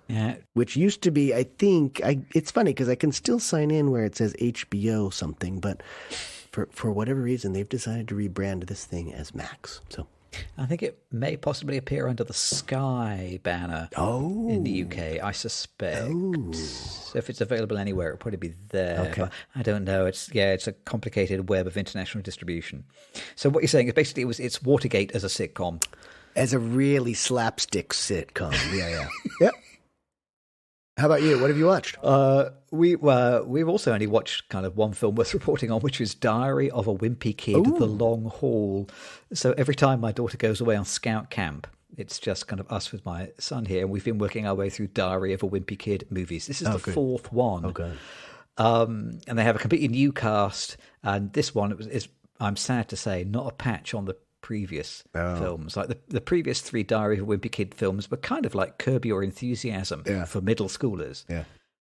which used to be, I think, it's funny because I can still sign in where it says HBO something, but for whatever reason, they've decided to rebrand this thing as Max. So I think it may possibly appear under the Sky banner in the UK, I suspect. So if it's available anywhere, it'll probably be there. Okay. But I don't know. It's a complicated web of international distribution. So what you're saying is basically it's Watergate as a sitcom. As a really slapstick sitcom. Yeah. Yep. How about you? What have you watched? We've also only watched kind of one film worth reporting on, which is Diary of a Wimpy Kid, The Long Haul. So every time my daughter goes away on scout camp, it's just kind of us with my son here, and we've been working our way through Diary of a Wimpy Kid movies. This is the fourth one. Okay. And they have a completely new cast, and this one is, I'm sad to say, not a patch on the previous films. Like the previous 3 Diary of a Wimpy Kid films were kind of like Curb Your Enthusiasm for middle schoolers.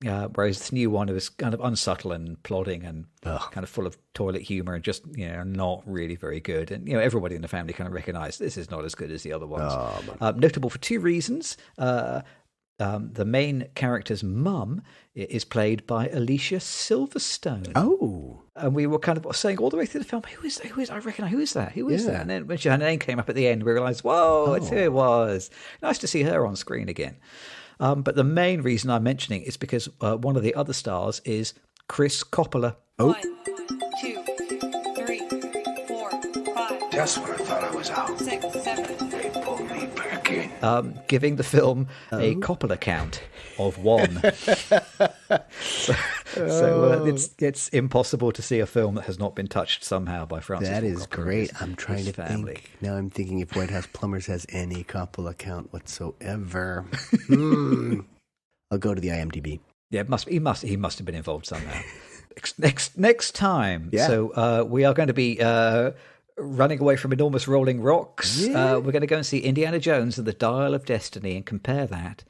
Whereas this new one was kind of unsubtle and plodding and kind of full of toilet humor and just not really very good. And everybody in the family kind of recognised this is not as good as the other ones. Notable for 2 reasons. The main character's mum is played by Alicia Silverstone. Oh. And we were kind of saying all the way through the film, who is that? I recognise, who is that? Who is that? And then when her name came up at the end, we realised, whoa, it's who it was. Nice to see her on screen again. But the main reason I'm mentioning is because one of the other stars is Chris Coppola. 1, 2, 3, 4, 5, Just when I thought I was out, 6, 7. they pulled me back in. Giving the film a Coppola count of 1. So it's impossible to see a film that has not been touched somehow by Francis That Ford is Coppola. great. I'm trying to family. think. Now I'm thinking if White House Plumbers has any Coppola account whatsoever. I'll go to the IMDb. Yeah, he must have been involved somehow. Next time. Yeah. So we are going to be running away from enormous rolling rocks. Yeah. We're going to go and see Indiana Jones and the Dial of Destiny and compare that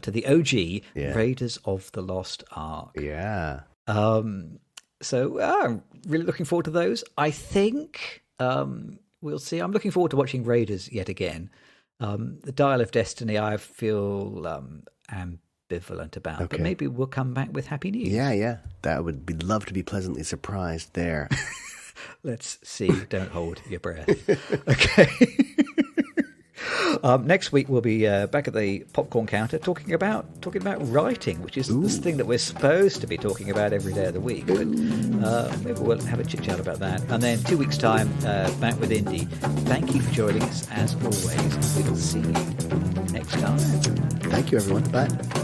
to the OG Raiders of the Lost Ark. Yeah. So I'm really looking forward to those. I think we'll see. I'm looking forward to watching Raiders yet again. The Dial of Destiny, I feel ambivalent about, but maybe we'll come back with happy news. Yeah. That would be love to be pleasantly surprised there. Let's see. Don't hold your breath. Okay. Next week we'll be back at the popcorn counter talking about writing, which is this thing that we're supposed to be talking about every day of the week. But maybe we'll have a chit chat about that. And then 2 weeks' time, back with Indy. Thank you for joining us as always. We will see you next time. Thank you, everyone. Bye.